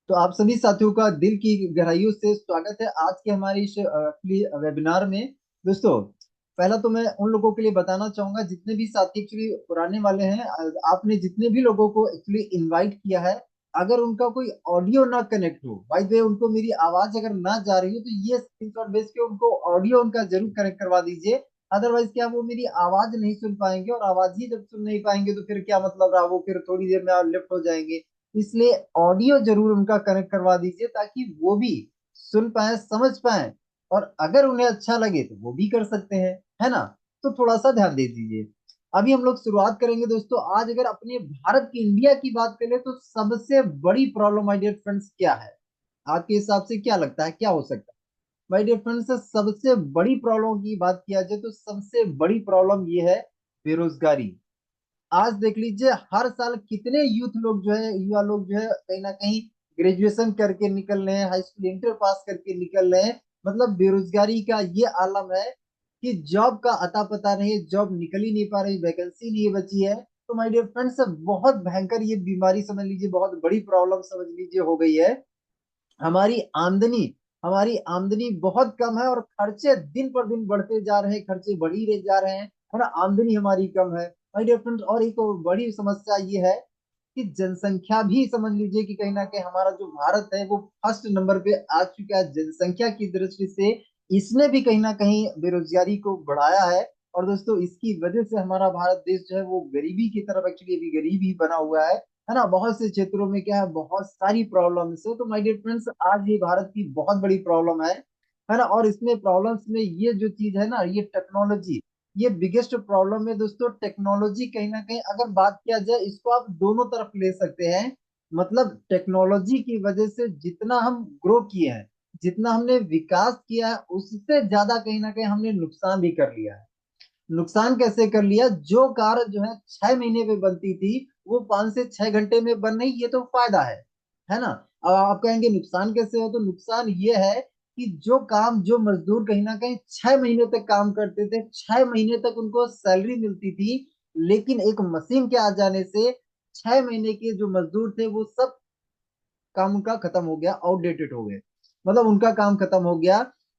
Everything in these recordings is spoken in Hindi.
तो आप सभी साथियों का दिल की गहराइयों से स्वागत है आज के हमारे इस वेबिनार में। दोस्तों, पहला तो मैं उन लोगों के लिए बताना चाहूंगा जितने भी साथी एक्चुअली पुराने वाले हैं। आपने जितने भी लोगों को एक्चुअली इनवाइट किया है, अगर उनका कोई ऑडियो ना कनेक्ट हो, बाय द वे उनको मेरी आवाज अगर ना जा रही हो, तो ये स्क्रीनशॉट भेज के उनको ऑडियो उनका जरूर कनेक्ट करवा दीजिए। अदरवाइज क्या, वो मेरी आवाज नहीं सुन पाएंगे, और आवाज ही जब सुन नहीं पाएंगे तो फिर क्या मतलब रहा, वो फिर थोड़ी देर में लेफ्ट हो जाएंगे। इसलिए ऑडियो जरूर उनका कनेक्ट करवा दीजिए, ताकि वो भी सुन पाए, समझ पाए, और अगर उन्हें अच्छा लगे तो वो भी कर सकते हैं, है ना। तो थोड़ा सा ध्यान दे दीजिए। अभी हम लोग शुरुआत करेंगे दोस्तों। आज अगर अपने भारत की, इंडिया की बात करें, तो सबसे बड़ी प्रॉब्लम माय डियर फ्रेंड्स क्या है? आपके हिसाब से क्या लगता है, क्या हो सकता है? माय डियर फ्रेंड्स, सबसे बड़ी प्रॉब्लम की बात किया जाए तो सबसे बड़ी प्रॉब्लम ये है, बेरोजगारी। आज देख लीजिए, हर साल कितने यूथ लोग जो है, युवा लोग जो है, कहीं ना कहीं ग्रेजुएशन करके निकल रहे हैं, हाई स्कूल इंटर पास करके निकल रहे हैं। मतलब बेरोजगारी का ये आलम है कि जॉब का अता पता नहीं, जॉब निकल ही नहीं पा रही, वैकेंसी नहीं बची है। तो माय डियर फ्रेंड्स, बहुत भयंकर ये बीमारी समझ लीजिए, बहुत बड़ी प्रॉब्लम समझ लीजिए हो गई है। हमारी आमदनी हमारी आमदनी बहुत कम है, और खर्चे दिन पर दिन बढ़ते जा रहे हैं, खर्चे बढ़ ही रहे जा रहे हैं, है ना। आमदनी हमारी कम है माय डियर फ्रेंड्स। और एक और बड़ी समस्या ये है कि जनसंख्या भी समझ लीजिए कि कहीं ना कहीं हमारा जो भारत है वो फर्स्ट नंबर पे आ चुका है जनसंख्या की दृष्टि से। इसने भी कहीं ना कहीं बेरोजगारी को बढ़ाया है। और दोस्तों, इसकी वजह से हमारा भारत देश जो है वो गरीबी की तरफ, एक्चुअली अभी गरीब ही बना हुआ है ना। बहुत से क्षेत्रों में क्या है, बहुत सारी प्रॉब्लम्स है। तो माय डियर फ्रेंड्स, आज ये भारत की बहुत बड़ी प्रॉब्लम है ना। और इसमें प्रॉब्लम्स में ये जो चीज है ना, ये टेक्नोलॉजी, ये बिगेस्ट प्रॉब्लम है दोस्तों। टेक्नोलॉजी कहीं ना कहीं अगर बात किया जाए, इसको आप दोनों तरफ ले सकते हैं। मतलब टेक्नोलॉजी की वजह से जितना हम ग्रो किए हैं, जितना हमने विकास किया है, उससे ज्यादा कहीं ना कहीं हमने नुकसान भी कर लिया है। नुकसान कैसे कर लिया? जो कार जो है 6 महीने में बनती थी, वो 5 से 6 घंटे में बन रही, ये तो फायदा है ना। अब आप कहेंगे नुकसान कैसे हो, तो नुकसान ये है कि जो काम, जो मजदूर कहीं ना कहीं 6 महीने तक काम करते थे, 6 महीने तक उनको सैलरी मिलती थी, लेकिन एक मशीन के आ जाने से 6 महीने के जो मजदूर थे वो सब काम उनका खत्म हो गया, आउटडेटेड हो गए। मतलब उनका काम खत्म हो गया।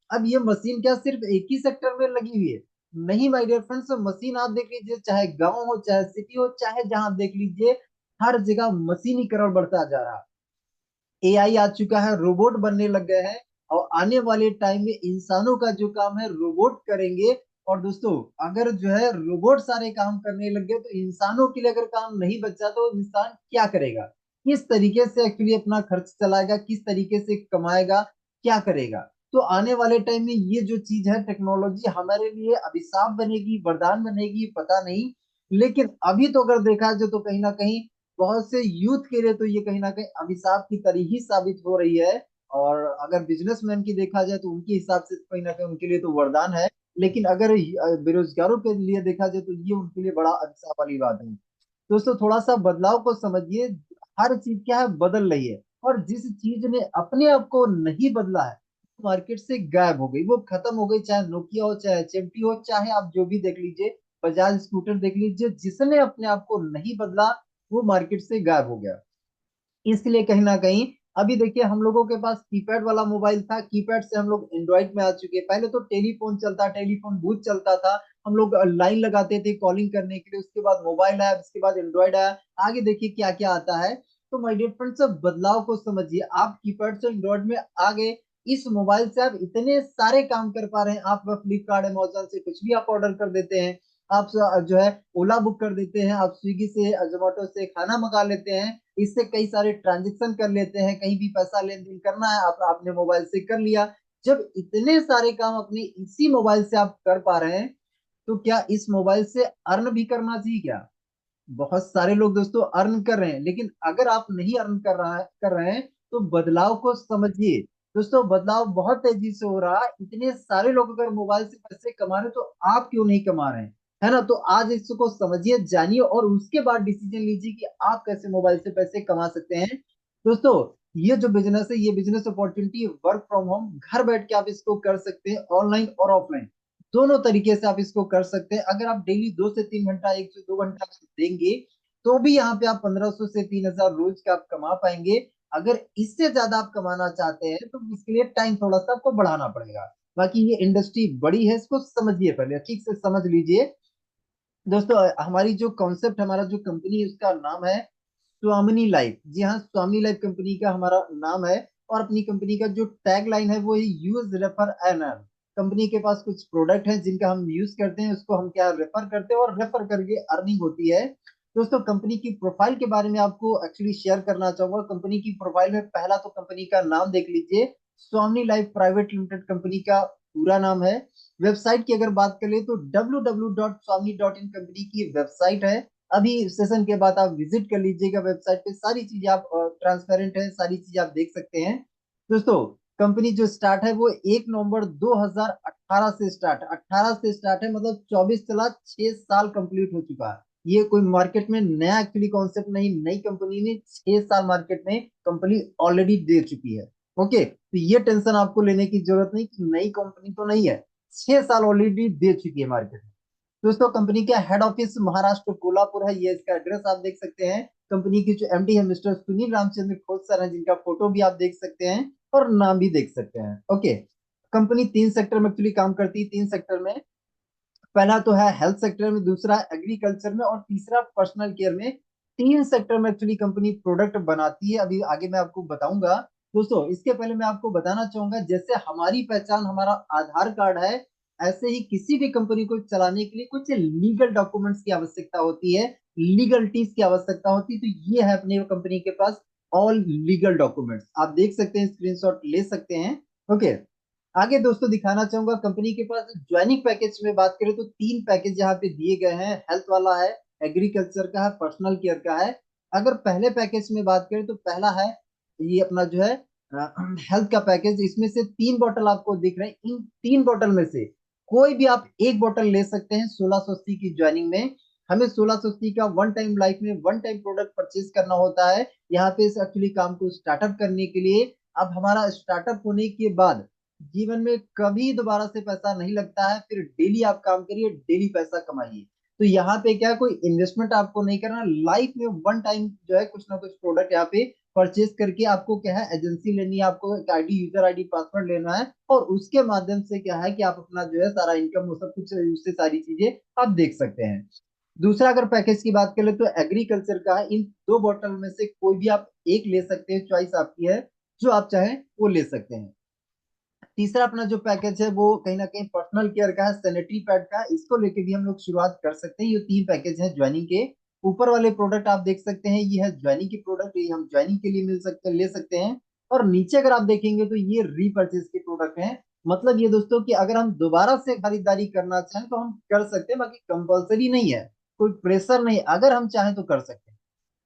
अब ये मशीन क्या सिर्फ एक ही सेक्टर में लगी हुई है? नहीं माय डियर फ्रेंड्स, मशीन आप देख लीजिए, चाहे गांव हो, चाहे सिटी हो, चाहे जहां आप देख लीजिए, हर जगह मशीनीकरण बढ़ता जा रहा है। एआई आ चुका है, रोबोट बनने लग गए हैं, और आने वाले टाइम में इंसानों का जो काम है रोबोट करेंगे। और दोस्तों, अगर जो है रोबोट सारे काम करने लग गए, तो इंसानों के लिए अगर काम नहीं बचा तो इंसान क्या करेगा? किस तरीके से एक्चुअली अपना खर्च चलाएगा, किस तरीके से कमाएगा, क्या करेगा? तो आने वाले टाइम में ये जो चीज है, टेक्नोलॉजी हमारे लिए अभिशाप बनेगी, वरदान बनेगी, पता नहीं। लेकिन अभी तो अगर देखा जाए तो कहीं ना कहीं बहुत से यूथ के लिए तो ये कहीं ना कहीं अभिशाप की तरह ही साबित हो रही है। और अगर बिजनेसमैन की देखा जाए तो उनके हिसाब से कहीं ना कहीं उनके लिए तो वरदान है। लेकिन अगर बेरोजगारों के लिए देखा जाए तो ये उनके लिए बड़ा अभिशाप वाली बात है। दोस्तों, थोड़ा सा बदलाव को समझिए। हर चीज क्या है, बदल रही है, और जिस चीज ने अपने आप को नहीं बदला है, मार्केट से गायब हो गई, वो खत्म हो गई। चाहे नोकिया हो, चाहे एचएमटी हो, चाहे आप जो भी देख लीजिए, बजाज स्कूटर देख लीजिए, जिसने अपने आप को नहीं बदला, वो मार्केट से गायब हो गया। इसलिए कहीं ना कहीं अभी देखिए, हम लोगों के पास कीपैड वाला मोबाइल था, कीपैड से हम लोग एंड्रॉइड में आ चुके हैं। पहले तो टेलीफोन चलता, टेलीफोन बूथ चलता था, हम लोग लाइन लगाते थे कॉलिंग करने के लिए। उसके बाद मोबाइल आया, उसके बाद एंड्रॉइड आया, आगे देखिए क्या क्या आता है। तो माय डियर फ्रेंड्स, बदलाव को समझिए। आप कीपैड से एंड्रॉइड में आ गए, इस मोबाइल से आप इतने सारे काम कर पा रहे हैं। आप फ्लिपकार्ट, अमेजोन से कुछ भी आप ऑर्डर कर देते हैं, आप जो है ओला बुक कर देते हैं, आप स्विगी से, जोमेटो से खाना मंगा लेते हैं, इससे कई सारे ट्रांजेक्शन कर लेते हैं, कहीं भी पैसा लेन देन करना है आप आपने मोबाइल से कर लिया। जब इतने सारे काम अपने इसी मोबाइल से आप कर पा रहे हैं, तो क्या इस मोबाइल से अर्न भी करना चाहिए क्या? बहुत सारे लोग दोस्तों अर्न कर रहे हैं, लेकिन अगर आप नहीं अर्न कर रहे हैं, तो बदलाव को समझिए। दोस्तों, बदलाव बहुत तेजी से हो रहा है। इतने सारे लोग अगर मोबाइल से पैसे कमा रहे हैं, तो आप क्यों नहीं कमा रहे हैं? है ना। तो आज इसको समझिए, जानिए, और उसके बाद डिसीजन लीजिए कि आप कैसे मोबाइल से पैसे कमा सकते हैं। दोस्तों, ये जो बिजनेस है, ये business opportunity, work from home, घर बैठ के आप इसको कर सकते हैं, ऑनलाइन और ऑफलाइन दोनों तरीके से आप इसको कर सकते हैं। अगर आप डेली 2 से 3 घंटा, 1 से 2 घंटा देंगे, तो भी यहाँ पे आप 1500 से 3000 रोज का आप कमा पाएंगे। अगर इससे ज्यादा आप कमाना चाहते हैं तो इसके लिए टाइम थोड़ा सा आपको बढ़ाना पड़ेगा। बाकी ये इंडस्ट्री बड़ी है, इसको समझिए, पहले ठीक से समझ लीजिए। दोस्तों हमारी जो कॉन्सेप्ट, हमारा जो कंपनी है उसका नाम है स्वामिनी लाइफ। जी हाँ, स्वामिनी लाइफ कंपनी का हमारा नाम है। और अपनी कंपनी का जो टैग लाइन है वो है use refer and earn. Company के पास कुछ प्रोडक्ट हैं जिनका हम यूज करते हैं, उसको हम क्या रेफर करते हैं और रेफर करके अर्निंग होती है। दोस्तों कंपनी की प्रोफाइल के बारे में आपको एक्चुअली शेयर करना चाहूंगा। कंपनी की प्रोफाइल में पहला तो कंपनी का नाम देख लीजिए, स्वामिनी लाइफ प्राइवेट लिमिटेड कंपनी का पूरा नाम है। वेबसाइट की अगर बात करें तो www.swami.in कंपनी की वेबसाइट है। अभी सेशन के बाद आप विजिट कर लीजिएगा वेबसाइट पे, सारी चीजें आप ट्रांसपेरेंट है, सारी चीजें आप देख सकते हैं। दोस्तों कंपनी जो स्टार्ट है वो 1 नवंबर 2018 से स्टार्ट, 18 से स्टार्ट है, मतलब 24 चला, 6 साल कंप्लीट हो चुका है। ये कोई मार्केट में नया एक्चुअली कॉन्सेप्ट नहीं, नई कंपनी ने 6 साल मार्केट में कंपनी ऑलरेडी दे चुकी है। ओके, तो ये टेंशन आपको लेने की जरूरत नहीं कि नई कंपनी तो नहीं है, 6 साल ऑलरेडी दे चुकी है मार्केट में। दोस्तों कंपनी का हेड ऑफिस महाराष्ट्र कोल्हापुर है, ये इसका एड्रेस आप देख सकते हैं। कंपनी के जो एमडी है मिस्टर सुनील रामचंद्र खोत सर हैं, जिनका फोटो भी आप देख सकते हैं और नाम भी देख सकते हैं। ओके, कंपनी 3 सेक्टर में एक्चुअली काम करती है, 3 सेक्टर में। पहला तो है हेल्थ सेक्टर में, दूसरा एग्रीकल्चर में और तीसरा पर्सनल केयर में। 3 सेक्टर में एक्चुअली कंपनी प्रोडक्ट बनाती है, अभी आगे मैं आपको बताऊंगा। दोस्तों इसके पहले मैं आपको बताना चाहूंगा, जैसे हमारी पहचान हमारा आधार कार्ड है, ऐसे ही किसी भी कंपनी को चलाने के लिए कुछ लीगल डॉक्यूमेंट्स की आवश्यकता होती है, लीगलिटीज की आवश्यकता होती है। तो ये है अपने कंपनी के पास ऑल लीगल डॉक्यूमेंट्स, आप देख सकते हैं, स्क्रीनशॉट ले सकते हैं। ओके, आगे दोस्तों दिखाना चाहूंगा कंपनी के पास ज्वाइनिंग पैकेज में बात करें तो 3 पैकेज यहाँ पे दिए गए हैं। हेल्थ वाला है, एग्रीकल्चर का है, पर्सनल केयर का है। अगर पहले पैकेज में बात करें तो पहला है ये अपना जो है हेल्थ का पैकेज। इसमें से 3 बोतल आपको दिख रहे हैं, इन 3 बोतल में से कोई भी आप एक बोतल ले सकते हैं 1680 की ज्वाइनिंग में। हमें 1680 का वन टाइम लाइफ में वन टाइम प्रोडक्ट परचेज करना होता है यहाँ पे इस एक्चुअली काम को स्टार्टअप करने के लिए। अब हमारा स्टार्टअप होने के बाद जीवन में कभी दोबारा से पैसा नहीं लगता है, फिर डेली आप काम करिए, डेली पैसा कमाइए। तो यहाँ पे क्या, कोई इन्वेस्टमेंट आपको नहीं करना, लाइफ में वन टाइम जो है कुछ ना कुछ प्रोडक्ट यहाँ पे परचेज करके आपको क्या है, एजेंसी लेनी है, आपको एक आईडी, यूजर आईडी पासवर्ड लेना है, और उसके माध्यम से क्या है कि आप अपना जो है सारा इनकम वो सब कुछ उससे सारी चीजें आप देख सकते हैं। दूसरा अगर पैकेज की बात करें तो एग्रीकल्चर का है। इन 2 बोतल में से कोई भी आप एक ले सकते हैं, चॉइस आपकी है, जो आप चाहें वो ले सकते हैं। तीसरा अपना जो पैकेज है वो कहीं ना कहीं पर्सनल केयर का है, सैनिटरी पैड का है, इसको लेके भी हम लोग शुरुआत कर सकते हैं। ये 3 पैकेज हैं ज्वाइनिंग के। ऊपर वाले प्रोडक्ट आप देख सकते हैं, ये है ज्वाइनिंग की प्रोडक्ट, ये हम ज्वाइनिंग के लिए मिल सकते ले सकते हैं। और नीचे अगर आप देखेंगे तो ये रीपर्चेज के प्रोडक्ट हैं। मतलब ये दोस्तों कि अगर हम दोबारा से खरीदारी करना चाहें तो हम कर सकते हैं, बाकी कंपलसरी नहीं है, कोई प्रेशर नहीं, अगर हम चाहें तो कर सकते हैं।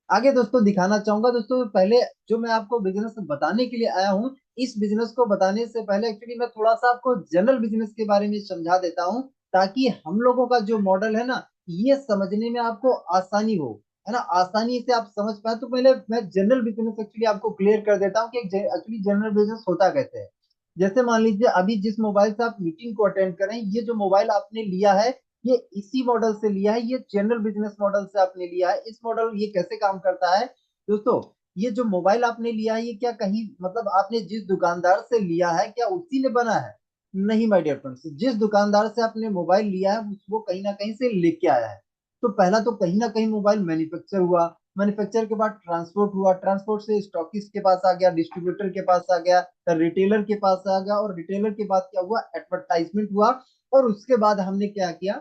आगे दोस्तों दिखाना चाहूंगा। दोस्तों पहले जो मैं आपको बिजनेस बताने के लिए आया हूँ, इस बिजनेस को बताने से पहले एक्चुअली मैं थोड़ा सा आपको जनरल बिजनेस के बारे में समझा देता हूँ, ताकि हम लोगों का जो मॉडल है ना, ये समझने में आपको आसानी हो, है ना, आसानी से आप समझ पाए। तो पहले मैं जनरल बिजनेस एक्चुअली आपको क्लियर कर देता हूँ कि एक्चुअली जनरल बिजनेस होता कैसे है। जैसे मान लीजिए अभी जिस मोबाइल से आप मीटिंग को अटेंड करें, ये जो मोबाइल आपने लिया है, ये इसी मॉडल से लिया है, ये जनरल बिजनेस मॉडल से आपने लिया है। इस मॉडल ये कैसे काम करता है दोस्तों, ये जो मोबाइल आपने लिया है ये क्या कहीं मतलब आपने जिस दुकानदार से लिया है क्या उसी ने बना है? नहीं माय डियर फ्रेंड्स, जिस दुकानदार से आपने मोबाइल लिया है वो कहीं ना कहीं से लेके आया है। तो पहला तो कहीं ना कहीं मोबाइल मैन्युफैक्चर हुआ, मैन्युफैक्चर के बाद ट्रांसपोर्ट हुआ, ट्रांसपोर्ट से स्टॉकिस्ट के पास आ गया, डिस्ट्रीब्यूटर के पास आ गया, रिटेलर के पास आ गया, और रिटेलर के बाद क्या हुआ, एडवर्टाइजमेंट हुआ। और उसके बाद हमने क्या किया,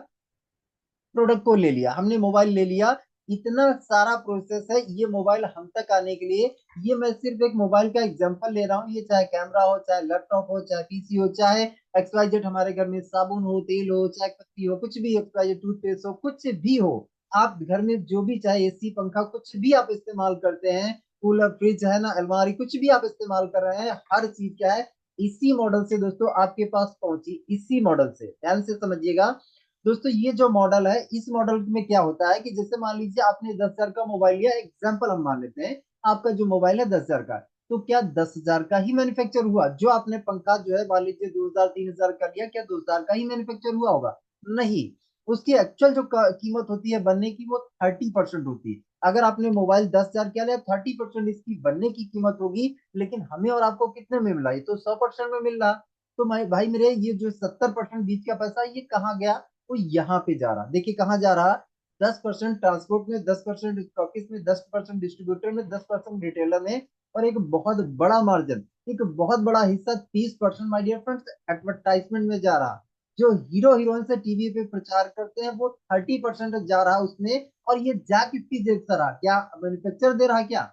प्रोडक्ट को ले लिया, हमने मोबाइल ले लिया। इतना सारा प्रोसेस है ये मोबाइल हम तक आने के लिए। ये मैं सिर्फ एक मोबाइल का एग्जांपल ले रहा हूँ, ये चाहे कैमरा हो, चाहे लैपटॉप हो, चाहे पीसी हो, चाहे एक्सवाइजेड हमारे घर में साबुन हो, तेल हो, चाय पत्ती हो, कुछ भी, एक्सवाइजेड टूथपेस्ट हो, कुछ भी हो, आप घर में जो भी चाहे एसी पंखा कुछ भी आप इस्तेमाल करते हैं, कूलर फ्रिज है ना, अलमारी, कुछ भी आप इस्तेमाल कर रहे हैं, हर चीज क्या है, इसी मॉडल से दोस्तों आपके पास पहुंची, इसी मॉडल से, ध्यान से समझिएगा। दोस्तों ये जो मॉडल है, इस मॉडल में क्या होता है कि जैसे मान लीजिए आपने 10,000 का मोबाइल लिया, एग्जाम्पल हम मान लेते हैं, आपका जो मोबाइल है 10,000 का, तो क्या 10,000 का ही मैन्युफैक्चर हुआ? जो आपने पंखा जो है मान लीजिए 2,000 3,000 का लिया, क्या 2,000 का ही मैन्युफैक्चर हुआ होगा? नहीं, उसकी एक्चुअल जो कीमत होती है बनने की वो 30% होती है। अगर आपने मोबाइल 10,000 क्या लिया, 30% इसकी बनने की कीमत होगी, लेकिन हमें और आपको कितने में मिला, ये तो 100% में मिल रहा। तो भाई मेरे, ये जो 70% बीच का पैसा ये कहाँ गया, वो यहाँ पे जा रहा। देखिए कहाँ जा रहा, 10% ट्रांसपोर्ट में, 10% स्टॉकिस्ट में, 10% डिस्ट्रीब्यूटर में, 10% रिटेलर में, और एक बहुत बड़ा मार्जिन, एक बहुत बड़ा हिस्सा 30% माय डियर फ्रेंड्स एडवर्टाइजमेंट में जा रहा। जो हीरो हीरोइन से टीवी पे प्रचार करते हैं वो 30% जा रहा उसमें। और ये जा किसकी जेब से रहा, क्या मैन्युफैक्चर दे रहा क्या?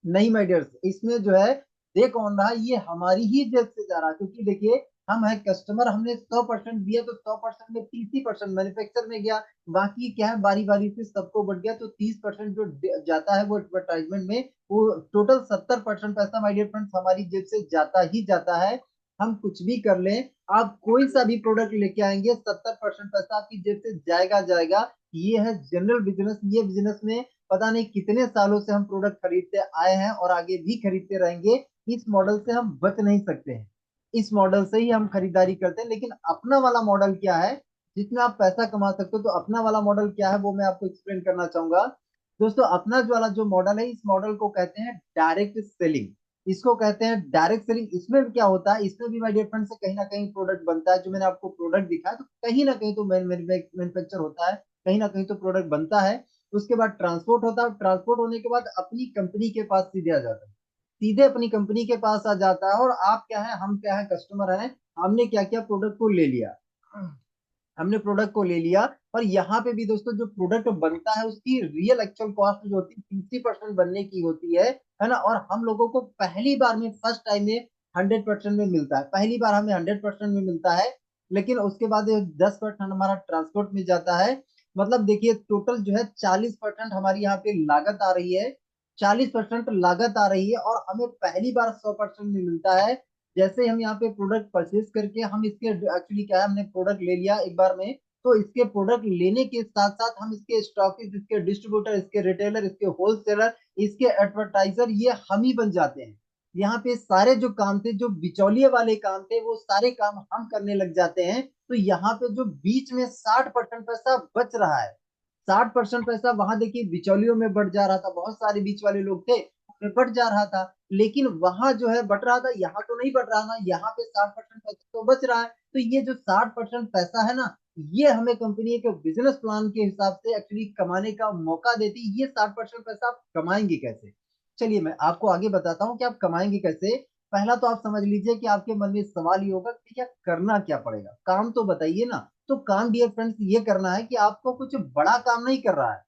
नहीं माय डियर, इसमें जो है दे कौन रहा, ये हमारी ही जेब से जा रहा। क्योंकि देखिए हम है कस्टमर, हमने 100% दिया तो 100% में 30% मैन्युफैक्चर में गया। बाकी क्या है, बारी बारी से सबको बढ़ गया, तो 30% जो जाता है वो एडवर्टाइजमेंट में, वो टोटल 70% पैसा माय डियर फ्रेंड्स हमारी जेब से जाता ही जाता है। हम कुछ भी कर लें, आप कोई सा भी प्रोडक्ट लेके आएंगे, 70% पैसा आपकी जेब से जाएगा जाएगा। ये है जनरल बिजनेस। ये बिजनेस में पता नहीं कितने सालों से हम प्रोडक्ट खरीदते आए हैं और आगे भी खरीदते रहेंगे। इस मॉडल से हम बच नहीं सकते हैं, इस मॉडल से ही हम खरीदारी करते हैं। लेकिन अपना वाला मॉडल क्या है, जिसमें आप पैसा कमा सकते हो, तो अपना वाला मॉडल क्या है वो मैं आपको एक्सप्लेन करना चाहूंगा। दोस्तों अपना जो वाला जो मॉडल है, इस मॉडल को कहते हैं डायरेक्ट सेलिंग। इसको कहते हैं डायरेक्ट सेलिंग। इसमें क्या होता है, इसमें भी माय डियर फ्रेंड से कहीं ना कहीं प्रोडक्ट बनता है। जो मैंने आपको प्रोडक्ट दिखाया, तो कहीं ना कहीं तो मैन्युफैक्चर होता है, कहीं ना कहीं तो प्रोडक्ट बनता है। उसके बाद ट्रांसपोर्ट होता है, ट्रांसपोर्ट होने के बाद अपनी कंपनी के पास सीधे आ जाता है, सीधे अपनी कंपनी के पास आ जाता है। और आप क्या है, हम क्या है, कस्टमर हैं, हमने क्या किया, प्रोडक्ट को ले लिया, हमने प्रोडक्ट को ले लिया। और यहाँ पे भी दोस्तों जो प्रोडक्ट बनता है उसकी रियल एक्चुअल कॉस्ट जो होती है 30% बनने की होती है ना। और हम लोगों को पहली बार में, फर्स्ट टाइम में 100% में मिलता है, पहली बार हमें 100% में मिलता है। लेकिन उसके बाद 10% हमारा ट्रांसपोर्ट में जाता है। मतलब देखिए टोटल जो है 40% हमारी यहाँ पे लागत आ रही है, 40% लागत आ रही है, और हमें पहली बार 100% में मिलता है। जैसे हम यहाँ पे प्रोडक्ट परचेज करके, हम इसके एक्चुअली क्या है, हमने प्रोडक्ट ले लिया एक बार में, तो इसके प्रोडक्ट लेने के साथ साथ हम इसके स्टॉकिस्ट, इसके डिस्ट्रीब्यूटर, इसके रिटेलर, इसके होलसेलर, इसके एडवर्टाइजर, ये हम ही बन जाते हैं। यहाँ पे सारे जो काम थे, जो बिचौलिए वाले काम थे, वो सारे काम हम करने लग जाते हैं। तो यहाँ पे जो बीच में 60% पैसा बच रहा है, 60% पैसा वहां देखिए बिचौलियों में बढ़ जा रहा था, बहुत सारे बीच वाले लोग थे उनमें बढ़ जा रहा था। लेकिन वहां जो है बढ़ रहा था, यहाँ तो नहीं बढ़ रहा ना, यहाँ पे 60% पैसा तो बच रहा है। तो ये जो 60% पैसा है ना, ये हमें कंपनी के बिजनेस प्लान के हिसाब से एक्चुअली कमाने का मौका देती है। ये 60% पैसा आप कमाएंगे कैसे, चलिए मैं आपको आगे बताता हूँ कि आप कमाएंगे कैसे। पहला तो आप समझ लीजिए कि आपके मन में सवाल ये होगा कि क्या करना क्या पड़ेगा, काम तो बताइए ना। तो काम डियर फ्रेंड्स ये करना है कि आपको कुछ बड़ा काम नहीं कर रहा है,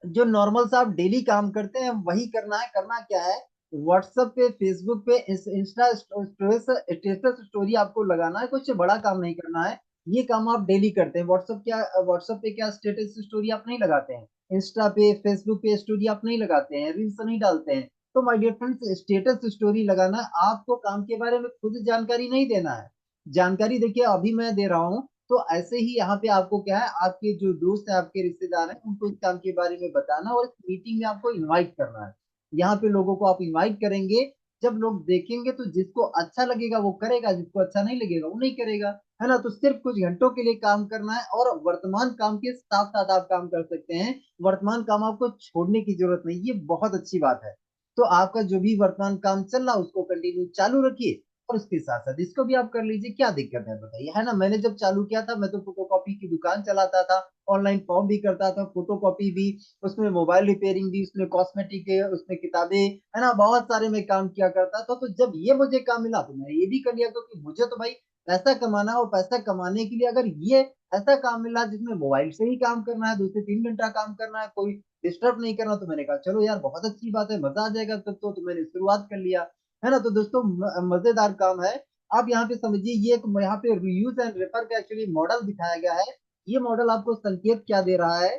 जो नॉर्मल सा आप डेली काम करते हैं वही करना है। करना क्या है, व्हाट्सएप पे, फेसबुक पे, इंस्टा स्टेटस स्टोरी आपको लगाना है, कुछ बड़ा काम नहीं करना है। ये काम आप डेली करते हैं। व्हाट्सएप पे क्या स्टेटस स्टोरी आप नहीं लगाते हैं, इंस्टा पे फेसबुक पे स्टोरी आप नहीं लगाते हैं, रील्स नहीं डालते हैं। तो my dear friends status story लगाना है, आपको काम के बारे में खुद जानकारी नहीं देना है। जानकारी देखिए अभी मैं दे रहा हूँ, तो ऐसे ही यहाँ पे आपको क्या है, आपके जो दोस्त है, आपके रिश्तेदार हैं, उनको इस काम के बारे में बताना, और इस मीटिंग में आपको इनवाइट करना है। यहाँ पे लोगों को आप इनवाइट करेंगे, जब लोग देखेंगे तो जिसको अच्छा लगेगा वो करेगा, जिसको अच्छा नहीं लगेगा वो नहीं करेगा, है ना। तो सिर्फ कुछ घंटों के लिए काम करना है, और वर्तमान काम के साथ साथ आप काम कर सकते हैं। वर्तमान काम आपको छोड़ने की जरूरत नहीं, ये बहुत अच्छी बात है। तो आपका जो भी वर्तमान काम चल रहा है उसको कंटिन्यू चालू रखिए, और उसके साथ साथ इसको भी आप कर लीजिए, क्या दिक्कत है बताइए, है ना। मैंने जब चालू किया था, मैं तो फोटोकॉपी की दुकान चलाता था, ऑनलाइन फॉर्म भी करता था, फोटोकॉपी भी, उसमें मोबाइल रिपेयरिंग भी, उसमें कॉस्मेटिक के, उसमें किताबें, है ना, बहुत सारे मैं काम किया करता था। तो जब ये मुझे काम मिला तो मैं ये भी कर लिया, क्योंकि मुझे तो भाई पैसा कमाना है, और पैसा कमाने के लिए अगर ये ऐसा काम मिला जिसमें मोबाइल से ही काम करना है, 2 से 3 घंटा काम करना है, कोई डिस्टर्ब नहीं करना, तो मैंने कहा चलो यार बहुत अच्छी बात है, मजा आ जाएगा तब तो मैंने शुरुआत कर लिया, है ना। तो दोस्तों मजेदार काम है। आप यहाँ पे समझिए, ये एक यहाँ पे रीयूज एंड रेफर का एक्चुअली मॉडल दिखाया गया है। ये मॉडल आपको संकेत क्या दे रहा है,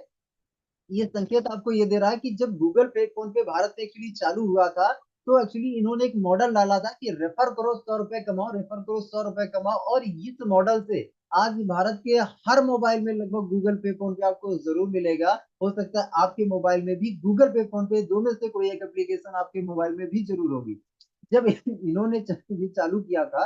ये संकेत आपको ये दे रहा है कि जब गूगल पे, फोन पे भारत में एक्चुअली चालू हुआ था, तो एक्चुअली इन्होंने एक मॉडल डाला था कि रेफर करो 100 रुपए कमाओ, रेफर करो 100 रुपए कमाओ। और इस मॉडल से आज भारत के हर मोबाइल में लगभग गूगल पे, फोन पे आपको जरूर मिलेगा। हो सकता है आपके मोबाइल में भी गूगल पे, फोन पे दोनों से कोई एक एप्लीकेशन आपके मोबाइल में भी जरूर होगी। जब इन्होंने ये चालू किया था,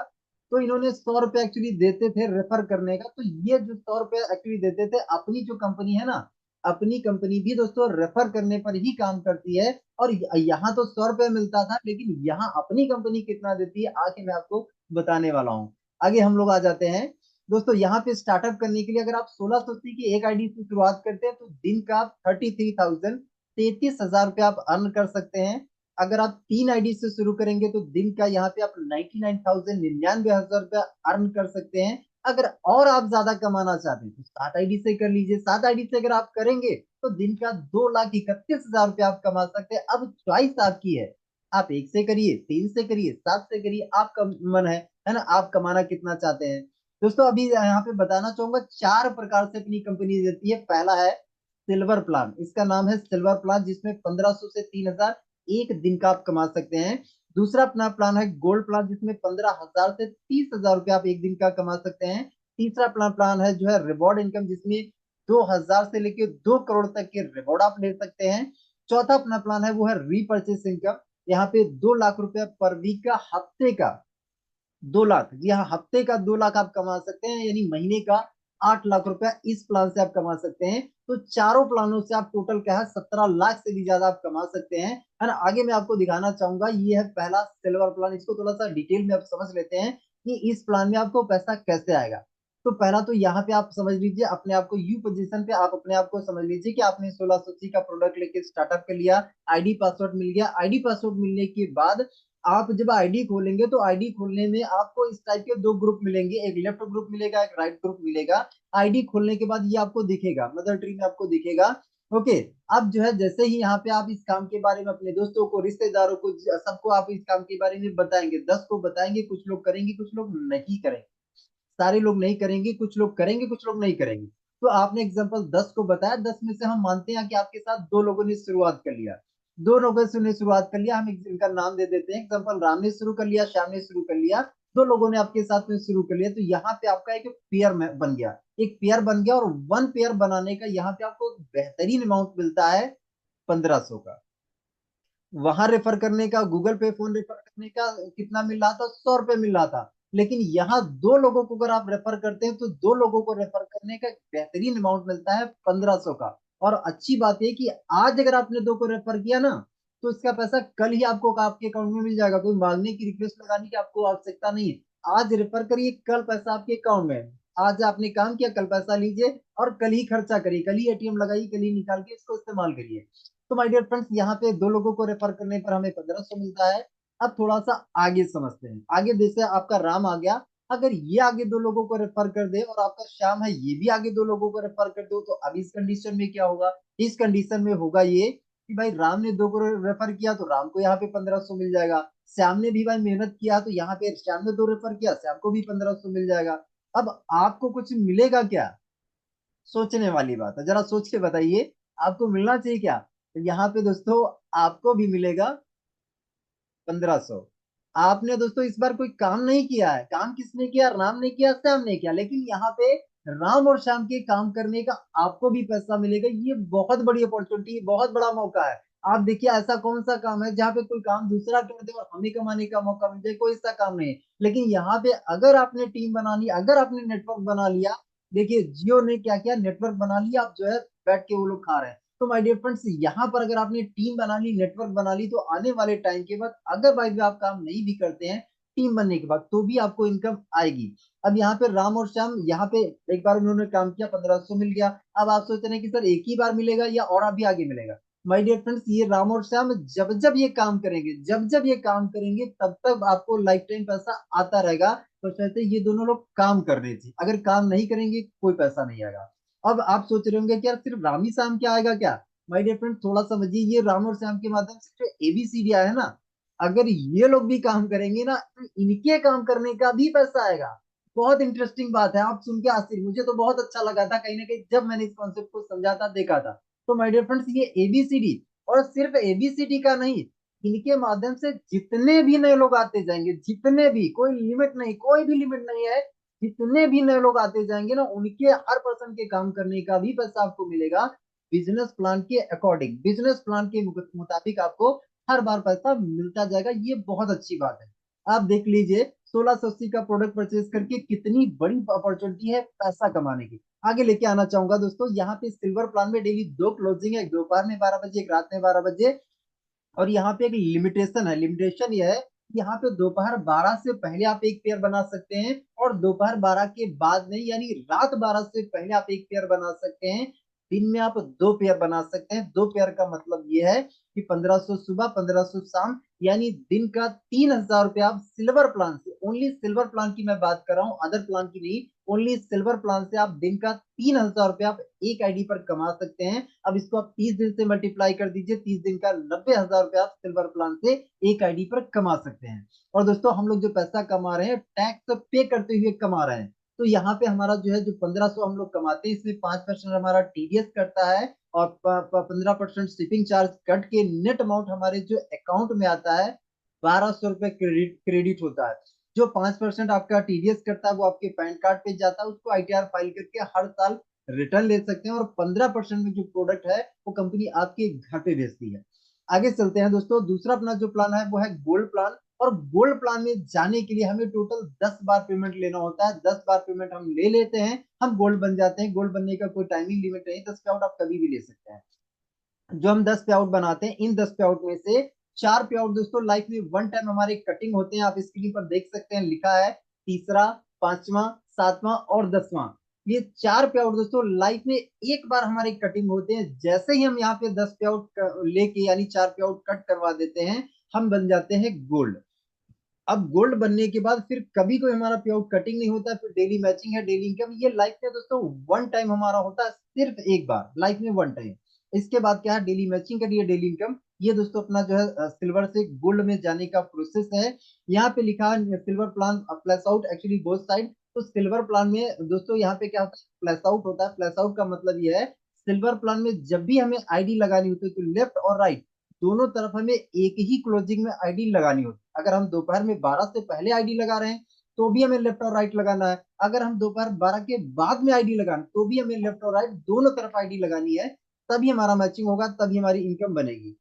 तो इन्होंने 100 रुपए एक्चुअली देते थे रेफर करने का। तो ये जो 100 रुपए एक्चुअली देते थे, अपनी जो कंपनी है ना, अपनी कंपनी भी दोस्तों रेफर करने पर ही काम करती है। और यहाँ तो 100 रुपये मिलता था, लेकिन यहाँ अपनी कंपनी कितना देती है आगे मैं आपको बताने वाला हूँ। आगे हम लोग आ जाते हैं दोस्तों। यहाँ पे स्टार्टअप करने के लिए अगर आप 1680 की एक आईडी से शुरुआत करते हैं तो दिन का आप 33,000 33,000 रुपया आप अर्न कर सकते हैं। अगर आप 3 आईडी से शुरू करेंगे तो दिन का यहाँ पे आप 99,000 99,000 रुपया अर्न कर सकते हैं। अगर और आप ज्यादा कमाना चाहते हैं तो 7 आईडी से कर लीजिए। 7 आईडी से अगर आप करेंगे तो दिन का 2,31,000 रुपया आप कमा सकते हैं। अब चॉइस आपकी है, आप 1 से करिए, 3 से करिए, 7 से करिए, आपका मन है ना, आप कमाना कितना चाहते हैं। दोस्तों अभी यहाँ पे बताना चाहूंगा 4 प्रकार से अपनी कंपनी देती है। पहला है सिल्वर प्लान, इसका नाम है सिल्वर प्लान, जिसमें 1500 से 3,000 एक दिन का आप कमा सकते हैं। दूसरा अपना प्लान है गोल्ड प्लान, जिसमें 15,000 से 30,000 रुपया आप एक दिन का कमा सकते हैं। तीसरा अपना प्लान है जो है रिवॉर्ड इनकम, जिसमें 2,000 से लेकर 2 करोड़ तक के रिवॉर्ड आप ले सकते हैं। चौथा अपना प्लान है वो है रीपर्चेस इनकम, यहाँ पे 2 लाख रुपया पर वीक का, हफ्ते का 2 लाख, जी हाँ, हफ्ते का 2 लाख आप कमा सकते हैं, यानी महीने का 8 लाख रुपया इस प्लान से आप कमा सकते हैं। तो चारों प्लानों से आप टोटल क्या है 17 लाख से भी ज्यादा आप कमा सकते हैं, है ना। आगे मैं आपको दिखाना चाहूंगा, ये है पहला सिल्वर प्लान। इसको थोड़ा सा डिटेल में आप समझ लेते हैं कि इस प्लान में आपको पैसा कैसे आएगा। तो पहला तो यहाँ पे आप समझ लीजिए अपने आप को, यू पोजीशन पे आप अपने आप को समझ लीजिए कि आपने 1680 का प्रोडक्ट लेके स्टार्टअप कर लिया, आईडी पासवर्ड मिल गया। आईडी पासवर्ड मिलने के बाद आप जब आईडी खोलेंगे तो आईडी खोलने में आपको इस टाइप के 2 ग्रुप मिलेंगे, एक लेफ्ट ग्रुप मिलेगा, एक राइट ग्रुप मिलेगा। आईडी खोलने के बाद ये आपको दिखेगा, मदर ट्री में आपको दिखेगा। ओके। अब जो है जैसे ही यहाँ पे आप इस काम के बारे में अपने दोस्तों को, रिश्तेदारों को, सबको आप इस काम के बारे में बताएंगे, 10 को बताएंगे, कुछ लोग करेंगे कुछ लोग नहीं करेंगे, सारे लोग नहीं करेंगे, कुछ लोग करेंगे कुछ लोग नहीं करेंगे। तो आपने एग्जांपल 10 को बताया, 10 में से हम मानते हैं कि आपके साथ 2 लोगों ने शुरुआत कर लिया, 2 लोगों से ने शुरुआत कर लिया, हम इनका नाम दे देते हैं। एग्जांपल राम ने शुरू कर लिया, श्याम ने शुरू कर लिया, 2 लोगों ने आपके साथ में शुरू कर लिया। तो यहाँ पे आपका एक पेयर बन गया, एक पेयर बन गया। और 1 पेयर बनाने का यहाँ पे आपको बेहतरीन अमाउंट मिलता है 1500 का। वहां रेफर करने का, गूगल पे फोन रेफर करने का कितना मिल रहा था, 100 रुपये मिल रहा था। लेकिन यहाँ 2 लोगों को अगर आप रेफर करते हैं तो 2 लोगों को रेफर करने का एक बेहतरीन अमाउंट मिलता है 1500 का। और अच्छी बात है कि आज अगर आपने 2 को रेफर किया ना, तो इसका पैसा कल ही आपको आपके अकाउंट में मिल जाएगा। कोई मांगने की, रिक्वेस्ट लगाने की आपको आवश्यकता नहीं है। आज रेफर करिए, कल पैसा आपके अकाउंट में है। आज आपने काम किया, कल पैसा लीजिए और कल ही खर्चा करिए, कल ही एटीएम लगाइए, कल ही निकाल के इसको इस्तेमाल करिए। तो माय डियर फ्रेंड्स, यहाँ पे 2 लोगों को रेफर करने पर हमें 1500 मिलता है। अब थोड़ा सा आगे समझते हैं। आगे जैसे आपका राम आ गया, अगर ये आगे 2 लोगों को रेफर कर दे, और आपका श्याम है ये भी आगे 2 लोगों को रेफर कर दो, तो अब इस कंडीशन में क्या होगा, इस कंडीशन में होगा ये कि भाई राम ने 2 को रेफर किया तो राम को यहाँ पे 1500 मिल जाएगा। श्याम ने भी भाई मेहनत किया तो यहाँ पे श्याम ने 2 रेफर किया, श्याम को भी 1500 मिल जाएगा। अब आपको कुछ मिलेगा क्या, सोचने वाली बात है, जरा सोच के बताइए आपको मिलना चाहिए क्या। तो यहाँ पे दोस्तों आपको भी मिलेगा 1500। आपने दोस्तों इस बार कोई काम नहीं किया है, काम किसने किया, राम ने किया, श्याम ने किया, लेकिन यहाँ पे राम और श्याम के काम करने का आपको भी पैसा मिलेगा। ये बहुत बड़ी अपॉर्चुनिटी, बहुत बड़ा मौका है। आप देखिए ऐसा कौन सा काम है जहाँ पे कोई काम दूसरा कर दे और हमें कमाने का मौका मिल जाए, कोई ऐसा काम नहीं है। लेकिन यहाँ पे अगर आपने टीम बना ली, अगर आपने नेटवर्क बना लिया, देखिए जियो ने क्या किया, नेटवर्क बना लिया, आप जो है बैठ के वो लोग खा रहे हैं। तो माय डियर फ्रेंड्स, यहाँ पर अगर आपने टीम बना ली, नेटवर्क बना ली, तो आने वाले टाइम के बाद अगर भाई आप काम नहीं भी करते हैं टीम बनने के बाद, तो भी आपको इनकम आएगी। अब यहाँ पे राम और श्याम, यहाँ पे एक बार उन्होंने काम किया 1500 मिल गया। अब आप सोच रहे हैं कि सर एक ही बार मिलेगा या और अभी आगे मिलेगा। माय डियर फ्रेंड्स, ये राम और श्याम जब जब ये काम करेंगे, जब जब ये काम करेंगे, तब तक आपको लाइफ टाइम पैसा आता रहेगा। तो कहते ये दोनों लोग काम कर रहे थे, अगर काम नहीं करेंगे कोई पैसा नहीं आएगा। अब आप सोच रहे होंगे कि यार सिर्फ राम ही श्याम क्या आएगा क्या। माय डियर फ्रेंड, थोड़ा समझिए, ये राम और श्याम के माध्यम से जो एबीसीडी आया है ना, अगर ये लोग भी काम करेंगे ना तो इनके काम करने का भी पैसा आएगा। बहुत इंटरेस्टिंग बात है, आप सुन के आश्चर्य, मुझे तो बहुत अच्छा लगा था कहीं ना कहीं जब मैंने इस कॉन्सेप्ट को समझा था, देखा था। तो माय डियर फ्रेंड्स, ये एबीसीडी, और सिर्फ एबीसीडी का नहीं, इनके माध्यम से जितने भी नए लोग आते जाएंगे, जितने भी, कोई लिमिट नहीं, कोई भी लिमिट नहीं है, जितने भी नए लोग आते जाएंगे ना, उनके हर पर्सन के काम करने का भी पैसा आपको मिलेगा। बिजनेस प्लान के अकॉर्डिंग, बिजनेस प्लान के मुताबिक आपको हर बार पैसा मिलता जाएगा। ये बहुत अच्छी बात है। आप देख लीजिए 1680 का प्रोडक्ट परचेज करके कितनी बड़ी अपॉर्चुनिटी है पैसा कमाने की। आगे लेके आना चाहूंगा दोस्तों, यहाँ पे सिल्वर प्लान में डेली दो क्लोजिंग है, एक दोपहर में 12 बजे, एक रात में 12 बजे। और यहाँ पे एक लिमिटेशन है, लिमिटेशन ये है कि यहाँ पे दोपहर 12 से पहले आप एक पेयर बना सकते हैं, और दोपहर 12 के बाद नहीं, यानी रात 12 से पहले आप एक पेयर बना सकते हैं। दिन में आप दो पेयर बना सकते हैं। दो पेयर का मतलब ये है कि 1500 सुबह, 1500 शाम, यानी दिन का 3000 रुपया आप सिल्वर प्लान से, ओनली सिल्वर प्लान की मैं बात कर रहा हूँ, अदर प्लान की नहीं, ओनली सिल्वर प्लान से आप दिन का 3000 रुपया आप एक आईडी पर कमा सकते हैं। अब इसको आप 30 दिन से मल्टीप्लाई कर दीजिए, 30 दिन का 90,000 रुपया आप सिल्वर प्लान से एक आईडी पर कमा सकते हैं। और दोस्तों हम लोग जो पैसा कमा रहे हैं टैक्स पे करते हुए कमा रहे हैं। तो यहाँ पे हमारा जो है जो 1500 हम लोग कमाते हैं, इसमें 5% हमारा टीडीएस कटता है, और 15% शिपिंग चार्ज कट के नेट अमाउंट हमारे जो अकाउंट में आता है 1200 रुपये क्रेडिट होता है। जो 5% आपका टीडीएस करता है वो आपके पैन कार्ड पे जाता है, उसको आईटीआर फाइल करके हर साल रिटर्न ले सकते हैं, और 15% में जो प्रोडक्ट है वो कंपनी आपके घर पे भेजती है। आगे चलते हैं दोस्तों, दूसरा अपना जो प्लान है वो है गोल्ड प्लान। और गोल्ड प्लान में जाने के लिए हमें टोटल 10 बार पेमेंट लेना होता है। 10 बार पेमेंट हम ले लेते हैं, हम गोल्ड बन जाते हैं। गोल्ड बनने का कोई टाइमिंग लिमिट नहीं, 10 पे आउट आप कभी भी ले सकते हैं। जो हम 10 पे आउट बनाते हैं, इन 10 पे आउट में से 4 पे आउट दोस्तों लाइफ में वन टाइम हमारे कटिंग होते हैं। आप स्क्रीन पर देख सकते हैं, लिखा है तीसरा, पांचवा, सातवां और 10वां। ये 4 पे आउट दोस्तों लाइफ में एक बार हमारे कटिंग होते हैं। जैसे ही हम यहाँ पे 10 पे आउट लेके, यानी 4 पे आउट कट करवा देते हैं, हम बन जाते हैं गोल्ड। अब गोल्ड बनने के बाद फिर कभी कोई हमारा पे आउट कटिंग नहीं होता, फिर डेली मैचिंग है, डेली इनकम, ये लाइफ में दोस्तों वन टाइम हमारा होता है, सिर्फ एक बार लाइफ में वन टाइम। इसके बाद क्या है, डेली मैचिंग करिए, डेली इनकम। ये दोस्तों अपना जो है सिल्वर से गोल्ड में जाने का प्रोसेस है। यहाँ पे लिखा है silver plan plus out, actually both side. तो सिल्वर प्लान में दोस्तों यहाँ पे क्या होता है, प्लस आउट होता है। प्लस आउट का मतलब ये है, सिल्वर प्लान में जब भी हमें आईडी लगानी होती है तो लेफ्ट और राइट दोनों तरफ हमें एक ही क्लोजिंग में आईडी लगानी होती है। अगर हम दोपहर में 12 से पहले आईडी लगा रहे हैं तो भी हमें लेफ्ट और राइट लगाना है। अगर हम दोपहर 12 के बाद में आईडी लगाना तो भी हमें लेफ्ट और राइट दोनों तरफ आईडी लगानी है। तभी हमारा मैचिंग होगा, तभी हमारी इनकम बनेगी।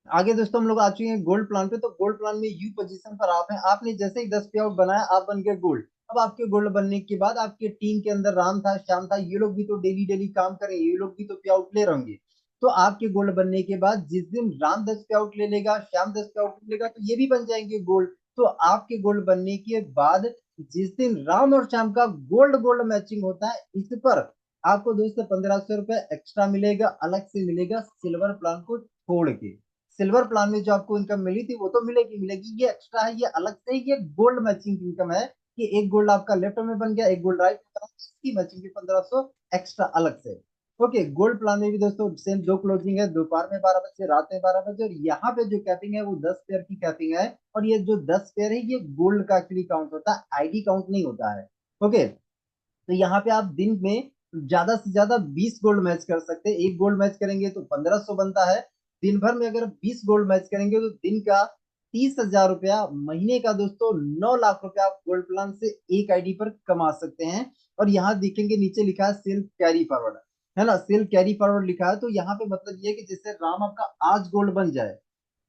आगे दोस्तों हम लोग आ चुके हैं गोल्ड प्लान पे। तो गोल्ड प्लान में यू पोजीशन पर आप हैं, आपने जैसे ही 10 पे आउट बनाया आप बन गए गोल्ड। अब आपके गोल्ड बनने के बाद आपके टीम के अंदर राम था, श्याम था, ये लोग भी तो डेली डेली काम करेंगे, ये लोग भी तो पे आउट ले रहे होंगे। तो आपके गोल्ड बनने के बाद जिस दिन राम 10 पे आउट ले लेगा, श्याम 10 पे आउट ले लेगा, तो ये भी बन जाएंगे गोल्ड। तो आपके गोल्ड बनने के बाद जिस दिन राम और श्याम का गोल्ड गोल्ड मैचिंग होता है, इस पर आपको दोस्तों 1500 रुपये एक्स्ट्रा मिलेगा, अलग से मिलेगा सिल्वर प्लान को छोड़ के। सिल्वर प्लान में जो आपको इनकम मिली थी वो तो मिलेगी मिलेगी, ये एक्स्ट्रा है, ये अलग से, ये गोल्ड मैचिंग इनकम है कि एक गोल्ड आपका लेफ्ट में बन गया, एक गोल्ड राइट में बना, इसकी मैचिंग भी 1500 एक्स्ट्रा अलग से। ओके, गोल्ड प्लान में भी दोस्तों सेम दो क्लोजिंग है, दोपहर में 12 बजे, रात में 12 बजे। और यहाँ पे जो कैपिंग है वो 10 पेयर की कैपिंग है। और ये जो 10 पेयर है ये गोल्ड का एक्चुअली काउंट होता है, आईडी काउंट नहीं होता है। ओके, तो यहाँ पे आप दिन में ज्यादा से ज्यादा 20 गोल्ड मैच कर सकते हैं। एक गोल्ड मैच करेंगे तो 1500 बनता है। दिन भर में अगर 20 गोल्ड मैच करेंगे तो दिन का 30,000 रुपया, महीने का दोस्तों 9 लाख रुपया आप गोल्ड प्लान से एक आईडी पर कमा सकते हैं। और यहाँ देखेंगे नीचे लिखा है सेल्फ कैरी फॉरवर्ड, है ना, सेल्फ कैरी फॉरवर्ड लिखा है। तो यहाँ पे मतलब ये है कि जैसे राम आपका आज गोल्ड बन जाए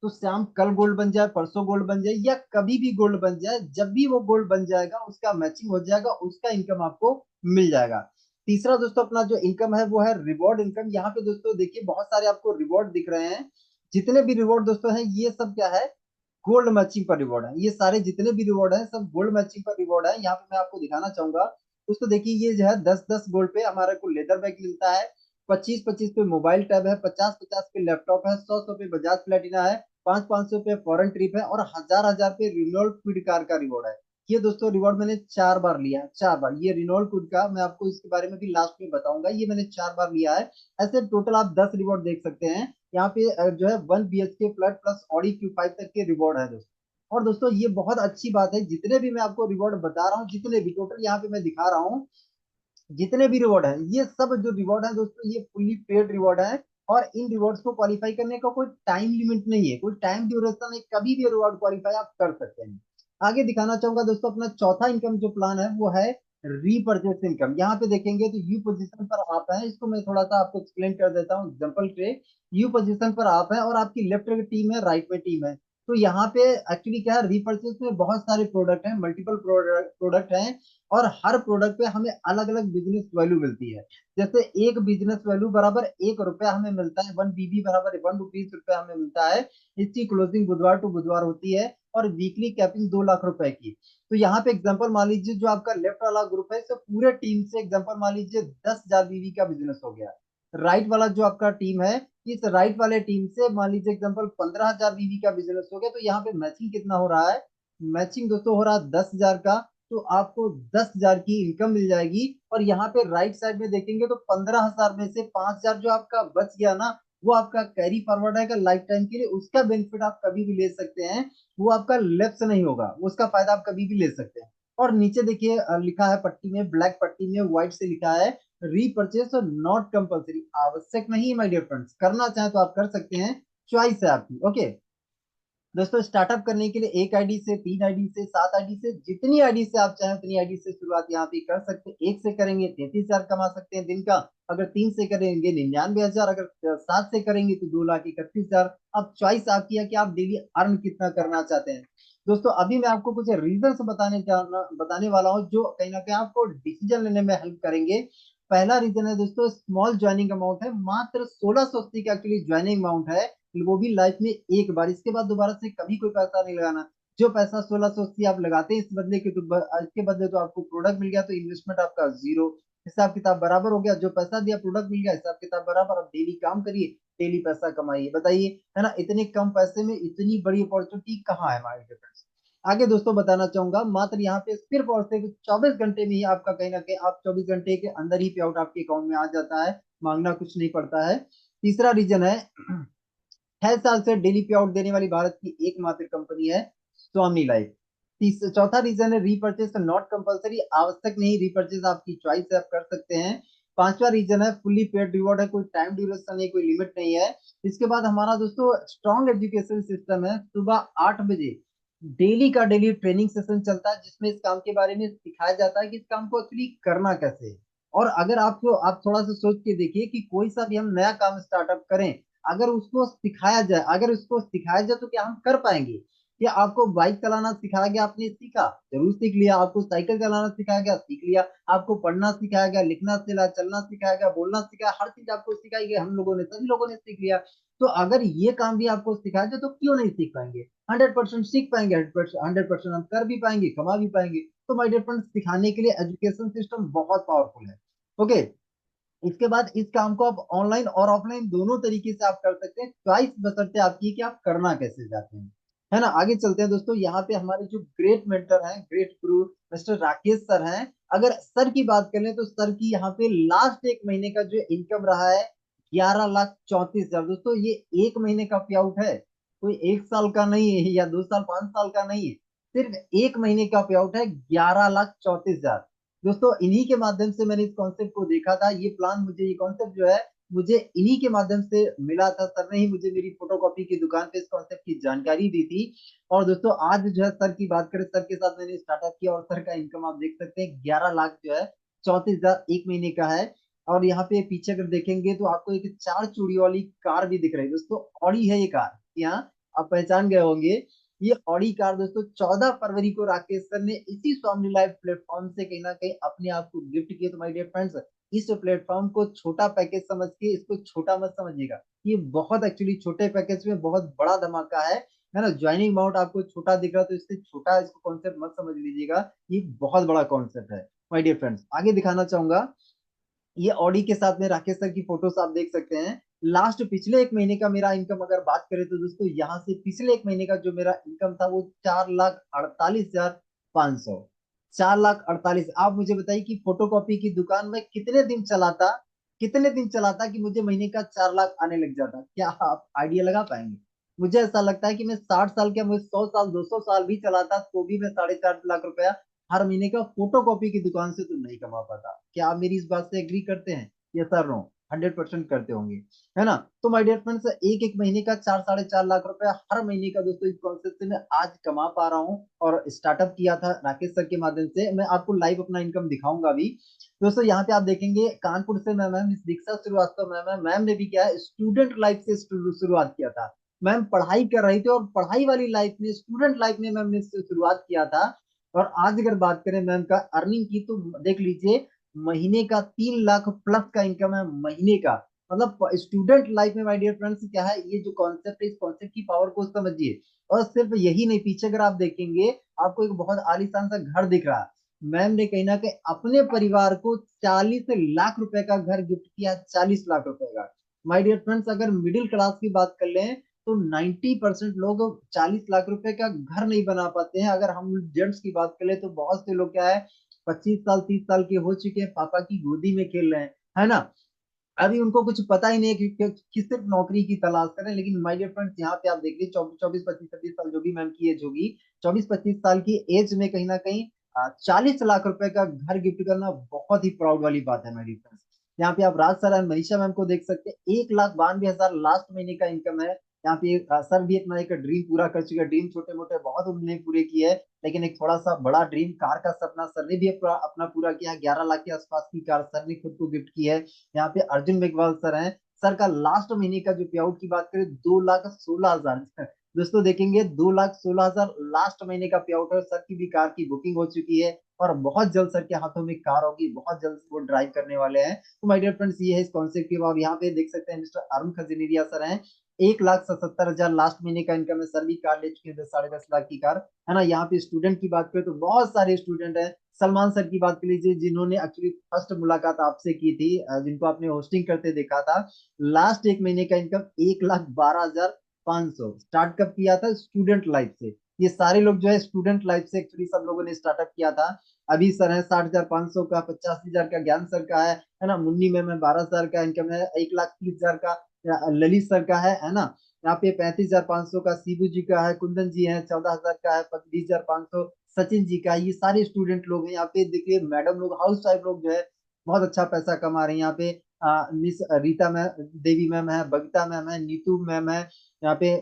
तो श्याम कल गोल्ड बन जाए, परसों गोल्ड बन जाए, या कभी भी गोल्ड बन जाए, जब भी वो गोल्ड बन जाएगा उसका मैचिंग हो जाएगा, उसका इनकम आपको मिल जाएगा। तीसरा दोस्तों अपना जो इनकम है वो है रिवॉर्ड इनकम। यहाँ पे दोस्तों देखिए बहुत सारे आपको रिवॉर्ड दिख रहे हैं। जितने भी रिवॉर्ड दोस्तों हैं ये सब क्या है, गोल्ड मैचिंग पर रिवॉर्ड है। ये सारे जितने भी रिवॉर्ड है सब गोल्ड मैचिंग पर रिवॉर्ड है। यहाँ पे मैं आपको दिखाना चाहूंगा दोस्तों, देखिए ये जो है 10-10 गोल्ड पे हमारे को लेदर बैग मिलता है, 25-25 पे मोबाइल टैब है, 50-50 पे लैपटॉप है, 100-100 पे बजाज प्लेटिना है, 500-500 पे फॉरेन ट्रिप है, और 1000-1000 पे रिनोल्ड क्विड कार का रिवॉर्ड है। ये दोस्तों रिवॉर्ड मैंने 4 बार लिया है, 4 बार। ये रिनोल्ड क्विड का मैं आपको इसके बारे में भी लास्ट में बताऊंगा, ये मैंने 4 बार लिया है। ऐसे टोटल आप 10 रिवॉर्ड देख सकते हैं। यहाँ पे जो है 1 BHK flat plus Audi Q5 तक के रिवॉर्ड है दोस्तों। और दोस्तों ये बहुत अच्छी बात है, जितने भी मैं आपको रिवॉर्ड बता रहा हूँ, जितने भी टोटल यहाँ पे मैं दिखा रहा हूँ, जितने भी रिवॉर्ड है, ये सब जो रिवॉर्ड है दोस्तों ये फुल्ली पेड रिवॉर्ड है। और इन रिवॉर्ड्स को क्वालिफाई करने का कोई टाइम लिमिट नहीं है, कोई टाइम ड्यूरेशन है, कभी भी रिवॉर्ड क्वालिफाई आप कर सकते हैं। आगे दिखाना चाहूंगा दोस्तों, अपना चौथा इनकम जो प्लान है वो है रीपरचेस इनकम। यहाँ पे देखेंगे तो यू पोजीशन पर आप है, इसको मैं थोड़ा सा आपको एक्सप्लेन कर देता हूँ एग्जांपल के। यू पोजीशन पर आप है और आपकी लेफ्ट में टीम है, राइट में टीम है। तो यहाँ पे एक्चुअली क्या है, रीपर्चेस में बहुत सारे प्रोडक्ट हैं, मल्टीपल प्रोडक्ट हैं, और हर प्रोडक्ट पे हमें अलग अलग बिजनेस वैल्यू मिलती है। जैसे एक बिजनेस वैल्यू बराबर 1 रुपया हमें मिलता है, 1 BB बराबर 1 रुपया हमें मिलता है। इसकी क्लोजिंग बुधवार टू बुधवार होती है, और वीकली कैपिंग 2 लाख रुपए की। तो यहाँ पे एग्जांपल मान लीजिए, जो आपका लेफ्ट वाला ग्रुप है, इसे पूरे टीम से एग्जांपल मान लीजिए 10,000 BB का बिजनेस हो गया। राइट वाला जो आपका टीम है, इस राइट वाले टीम से मान लीजिए एग्जांपल 15,000 BB का बिजनेस हो गया, तो यहाँ पे मैचिंग कितना हो रहा है? मैचिंग दोस्तों हो रहा है 10,000 का। तो आपको 10,000 की इनकम मिल जाएगी। और यहाँ पे राइट साइड में देखेंगे तो 15,000 में से 5,000 जो आपका बच गया ना, वो आपका कैरी फॉरवर्ड है लाइफ टाइम के लिए, उसका बेनिफिट आप कभी भी ले सकते हैं। वो आपका लेफ्ट से नहीं होगा, उसका फायदा आप कभी भी ले सकते हैं। और नीचे देखिए लिखा है पट्टी में, ब्लैक पट्टी में व्हाइट से लिखा है, रीपर्चेस और नॉट कंपलसरी, आवश्यक नहीं है माय डियर फ्रेंड्स, करना चाहे तो आप कर सकते हैं, चॉइस है आपकी। ओके दोस्तों, स्टार्टअप करने के लिए 1 आईडी से, 3 आईडी से, 7 आईडी से, जितनी आईडी से आप चाहें उतनी आईडी से शुरुआत यहाँ पे कर सकते हैं। एक से करेंगे 33,000 कमा सकते हैं दिन का, अगर 3 से करेंगे 99,000, अगर 7 से करेंगे तो 2,31,000। अब चॉइस आपकी है कि आप डेली अर्न कितना करना चाहते हैं। दोस्तों अभी मैं आपको कुछ रीजन बताने वाला हूँ, जो कहीं ना कहीं आपको डिसीजन लेने में हेल्प करेंगे। पहला रीजन है दोस्तों, स्मॉल ज्वाइनिंग अमाउंट है, मात्र 1680 का एक्चुअली ज्वाइनिंग अमाउंट है, वो भी लाइफ में एक बार, इसके बाद दोबारा से कभी कोई पैसा नहीं लगाना। जो पैसा 1680 आप लगाते हैं इस बदले के, तो इसके बदले तो आपको प्रोडक्ट मिल गया, तो इन्वेस्टमेंट आपका जीरो, हिसाब किताब बराबर हो गया। जो पैसा दिया प्रोडक्ट मिल गया, हिसाब किताब बराबर। अब डेली काम करिए, डेली पैसा कमाइए, बताइए, है ना, इतने कम पैसे में इतनी बड़ी अपॉर्चुनिटी कहाँ है हमारे फ्रेंड्स। आगे दोस्तों बताना चाहूंगा, मात्र यहाँ पे सिर्फ और सिर्फ 24 घंटे में ही आपका कहीं ना कहीं, आप 24 घंटे के अंदर ही पे आउट आपके अकाउंट में आ जाता है, मांगना कुछ नहीं पड़ता है। तीसरा रीजन है, 6 साल से डेली पे आउट देने वाली भारत की एकमात्र कंपनी है स्वामी लाइफ। चौथा रीजन है, रीपर्चेस नॉट कंपलसरी, आवश्यक नहीं, रीपर्चेस आपकी चॉइस है, आप कर सकते हैं। पांचवा रीजन है, फुल्ली पेड रिवॉर्ड है, कोई टाइम ड्यूरेशन नहीं, कोई लिमिट नहीं है। इसके बाद हमारा दोस्तों स्ट्रॉन्ग एजुकेशन सिस्टम है, सुबह 8 बजे डेली का डेली ट्रेनिंग सेशन चलता है, जिसमें इस काम के बारे में सिखाया जाता है कि इस काम को एक्चुअली करना कैसे है। और अगर आपको, आप थोड़ा सा सोच के देखिए कि कोई सा भी हम नया काम स्टार्टअप करें, अगर उसको सिखाया जाए तो क्या हम कर पाएंगे? या आपको बाइक चलाना सिखाया गया, आपने सीखा, जरूर सीख लिया। आपको साइकिल चलाना सिखाया गया, सीख लिया। आपको पढ़ना सिखाया गया, लिखना सिखाया, चलना सिखाया गया, बोलना सिखाया, हर चीज आपको सिखाई गई, हम लोगों ने, सभी लोगों ने सीख लिया। तो अगर ये काम भी आपको सिखाया जाए तो क्यों नहीं सीख पाएंगे? 100% सीख पाएंगे, 100% हम कर भी पाएंगे, कमा भी पाएंगे। तो माय डियर फ्रेंड्स, सिखाने के लिए एजुकेशन सिस्टम बहुत पावरफुल है। ओके, इसके बाद इस काम को आप ऑनलाइन और ऑफलाइन दोनों तरीके से आप कर सकते हैं, चॉइस बशर्ते आपकी कि आप करना कैसे चाहते हैं, है ना। आगे चलते हैं दोस्तों, यहाँ पे हमारे जो ग्रेट मेंटर हैं, ग्रेट गुरु मिस्टर राकेश सर हैं। अगर सर की बात करें तो सर की यहाँ पे लास्ट एक महीने का जो इनकम रहा है, 11,34,000। दोस्तों ये एक महीने का पे आउट है, कोई एक साल का नहीं है, या 2 साल 5 साल का नहीं है, सिर्फ एक महीने का पे आउट है, 11,34,000। दोस्तों इन्हीं के माध्यम से मैंने इस कॉन्सेप्ट को देखा था, ये प्लान, मुझे ये कॉन्सेप्ट जो है, मुझे इन्हीं के माध्यम से मिला था। सर ने ही मुझे मेरी फोटोकॉपी की दुकान पे इस कॉन्सेप्ट की जानकारी दी थी। और दोस्तों आज जो है सर की बात करें, सर के साथ मैंने स्टार्टअप किया, और सर का इनकम आप देख सकते हैं, 11 लाख जो है 34,000 एक महीने का है। और यहाँ पे पीछे अगर देखेंगे तो आपको एक 4 चूड़ी वाली कार भी दिख रही है दोस्तों, ऑडी है ये कार, यहाँ आप पहचान गए होंगे। ये ऑडी कार दोस्तों 14 फरवरी को राकेश सर ने इसी स्वामी लाइव प्लेटफॉर्म से कहीं ना कहीं अपने आप को गिफ्ट किए। तो माय डियर फ्रेंड्स, इस प्लेटफॉर्म को छोटा पैकेज समझ के इसको छोटा मत समझिएगा, ये बहुत एक्चुअली छोटे पैकेज में बहुत बड़ा धमाका है ना। ज्वाइनिंग अमाउंट आपको छोटा दिख रहा है, तो इससे छोटा इसको कॉन्सेप्ट मत समझ लीजिएगा, ये बहुत बड़ा कॉन्सेप्ट है। माय डियर फ्रेंड्स, आगे दिखाना चाहूंगा, ये ऑडी के साथ में राकेश सर की फोटोस आप देख सकते हैं। लास्ट पिछले एक महीने का मेरा इनकम अगर बात करें तो दोस्तों, यहाँ से पिछले एक महीने का जो मेरा इनकम था वो 4,48,500, 4,48,000। आप मुझे बताइए कि फोटोकॉपी की दुकान में कितने दिन चलाता कि मुझे महीने का 4 लाख आने लग जाता? क्या आप आइडिया लगा पाएंगे? मुझे ऐसा लगता है कि मैं 60 साल, क्या मुझे 100 साल 200 साल भी चलाता तो भी मैं 4.5 लाख रुपया हर महीने का फोटोकॉपी की दुकान से तो नहीं कमा पाता। क्या आप मेरी इस बात से एग्री करते हैं? ये सर नो, 100% करते होंगे, है ना। तो माय डियर फ्रेंड्स, एक एक महीने का 4 साढ़े 4 लाख रुपया हर महीने का दोस्तों, इस कॉन्सेप्ट से मैं आज कमा पा रहा हूँ। और स्टार्टअप किया था राकेश सर के माध्यम से, मैं आपको लाइव अपना इनकम दिखाऊंगा अभी। दोस्तों यहाँ पे आप देखेंगे, कानपुर से मैं मैम मिस दीक्षा श्रीवास्तव मैम है, मैम ने भी क्या है, स्टूडेंट लाइफ से शुरुआत किया था। मैम पढ़ाई कर रही थी, और पढ़ाई वाली लाइफ में, स्टूडेंट लाइफ में मैम ने इससे शुरुआत किया था। और आज अगर बात करें मैम का अर्निंग की, तो देख लीजिए महीने का 3 लाख प्लस का इनकम है महीने का। मतलब स्टूडेंट लाइफ में माय डियर फ्रेंड्स क्या है, ये जो कॉन्सेप्ट है, इस कॉन्सेप्ट की पावर को समझिए। और सिर्फ यही नहीं, पीछे अगर आप देखेंगे आपको एक बहुत आलीशान सा घर दिख रहा है। मैम ने कहीं ना कहीं अपने परिवार को 40 लाख रुपए का घर गिफ्ट किया, 40 लाख रुपए का। माय डियर फ्रेंड्स, अगर मिडिल क्लास की बात कर लें तो 90% लोग 40 लाख रुपए का घर नहीं बना पाते हैं। अगर हम जेंट्स की बात करें तो बहुत से लोग क्या है, 25 साल 30 साल के हो चुके हैं, पापा की गोदी में खेल रहे हैं, है ना। अभी उनको कुछ पता ही नहीं है कि सिर्फ नौकरी की तलाश करें। लेकिन माय डियर फ्रेंड्स, यहाँ पे आप देखिए 24 25 26 27 साल जो भी मैम की एज होगी, 24 25 साल की एज में कहीं ना कहीं 40 लाख रुपए का घर गिफ्ट करना बहुत ही प्राउड वाली बात है माय डियर फ्रेंड्स। यहाँ पे आप राज सर एंड मनीषा मैम को देख सकते हैं, 1,92,000 लास्ट महीने का इनकम है। यहाँ पे सर भी अपना एक ड्रीम पूरा कर चुके हैं। ड्रीम छोटे मोटे बहुत उन्होंने पूरे किए हैं, लेकिन एक थोड़ा सा बड़ा ड्रीम, कार का सपना सर ने भी अपना पूरा किया है। 11 लाख के आसपास की कार सर ने खुद को गिफ्ट की है। यहाँ पे अर्जुन मेघवाल सर हैं, सर का लास्ट महीने का जो पे आउट की बात करें, 2,16,000। दोस्तों देखेंगे 2,16,000 लास्ट महीने का पे आउट है। सर की भी कार की बुकिंग हो चुकी है, और बहुत जल्द सर के हाथों में कार होगी, बहुत जल्द वो ड्राइव करने वाले हैं। तो माय डियर फ्रेंड्स, ये है इस कॉन्सेप्ट की। और यहाँ पे देख सकते हैं मिस्टर अरुण खजूरिया सर हैं, 1,77,000 लास्ट महीने का इनकम है। सर भी कार ले चुके हैं, 10 साढ़े 10 लाख की कार, है ना। यहाँ पे स्टूडेंट की बात करें तो बहुत सारे स्टूडेंट हैं। सलमान सर की बात कर लीजिए, जिन्होंने एक्चुअली फर्स्ट मुलाकात आपसे की थी, जिनको आपने होस्टिंग करते देखा था। लास्ट एक महीने का इनकम 1,12,500। स्टार्ट कब किया था? स्टूडेंट लाइफ से। ये सारे लोग जो है स्टूडेंट लाइफ से एक्चुअली सब लोगों ने स्टार्टअप किया था। अभी सर है 60,500 का, 85,000 का ज्ञान सर का है ना। मुन्नी में 12,000 का इनकम है, 1,30,000 का ललित सर का है ना। यहाँ पे 35,500 का सीबू जी का है, कुंदन जी है 14,000 का है, 20,500 सचिन जी का। ये सारे स्टूडेंट लोग हैं। यहाँ पे देखिए मैडम लोग, हाउस वाइफ लोग जो है बहुत अच्छा पैसा कमा रहे हैं। यहाँ पे मिस रीता मैम, देवी मैम है, बबीता मैम है, नीतू मैम है, यहाँ पे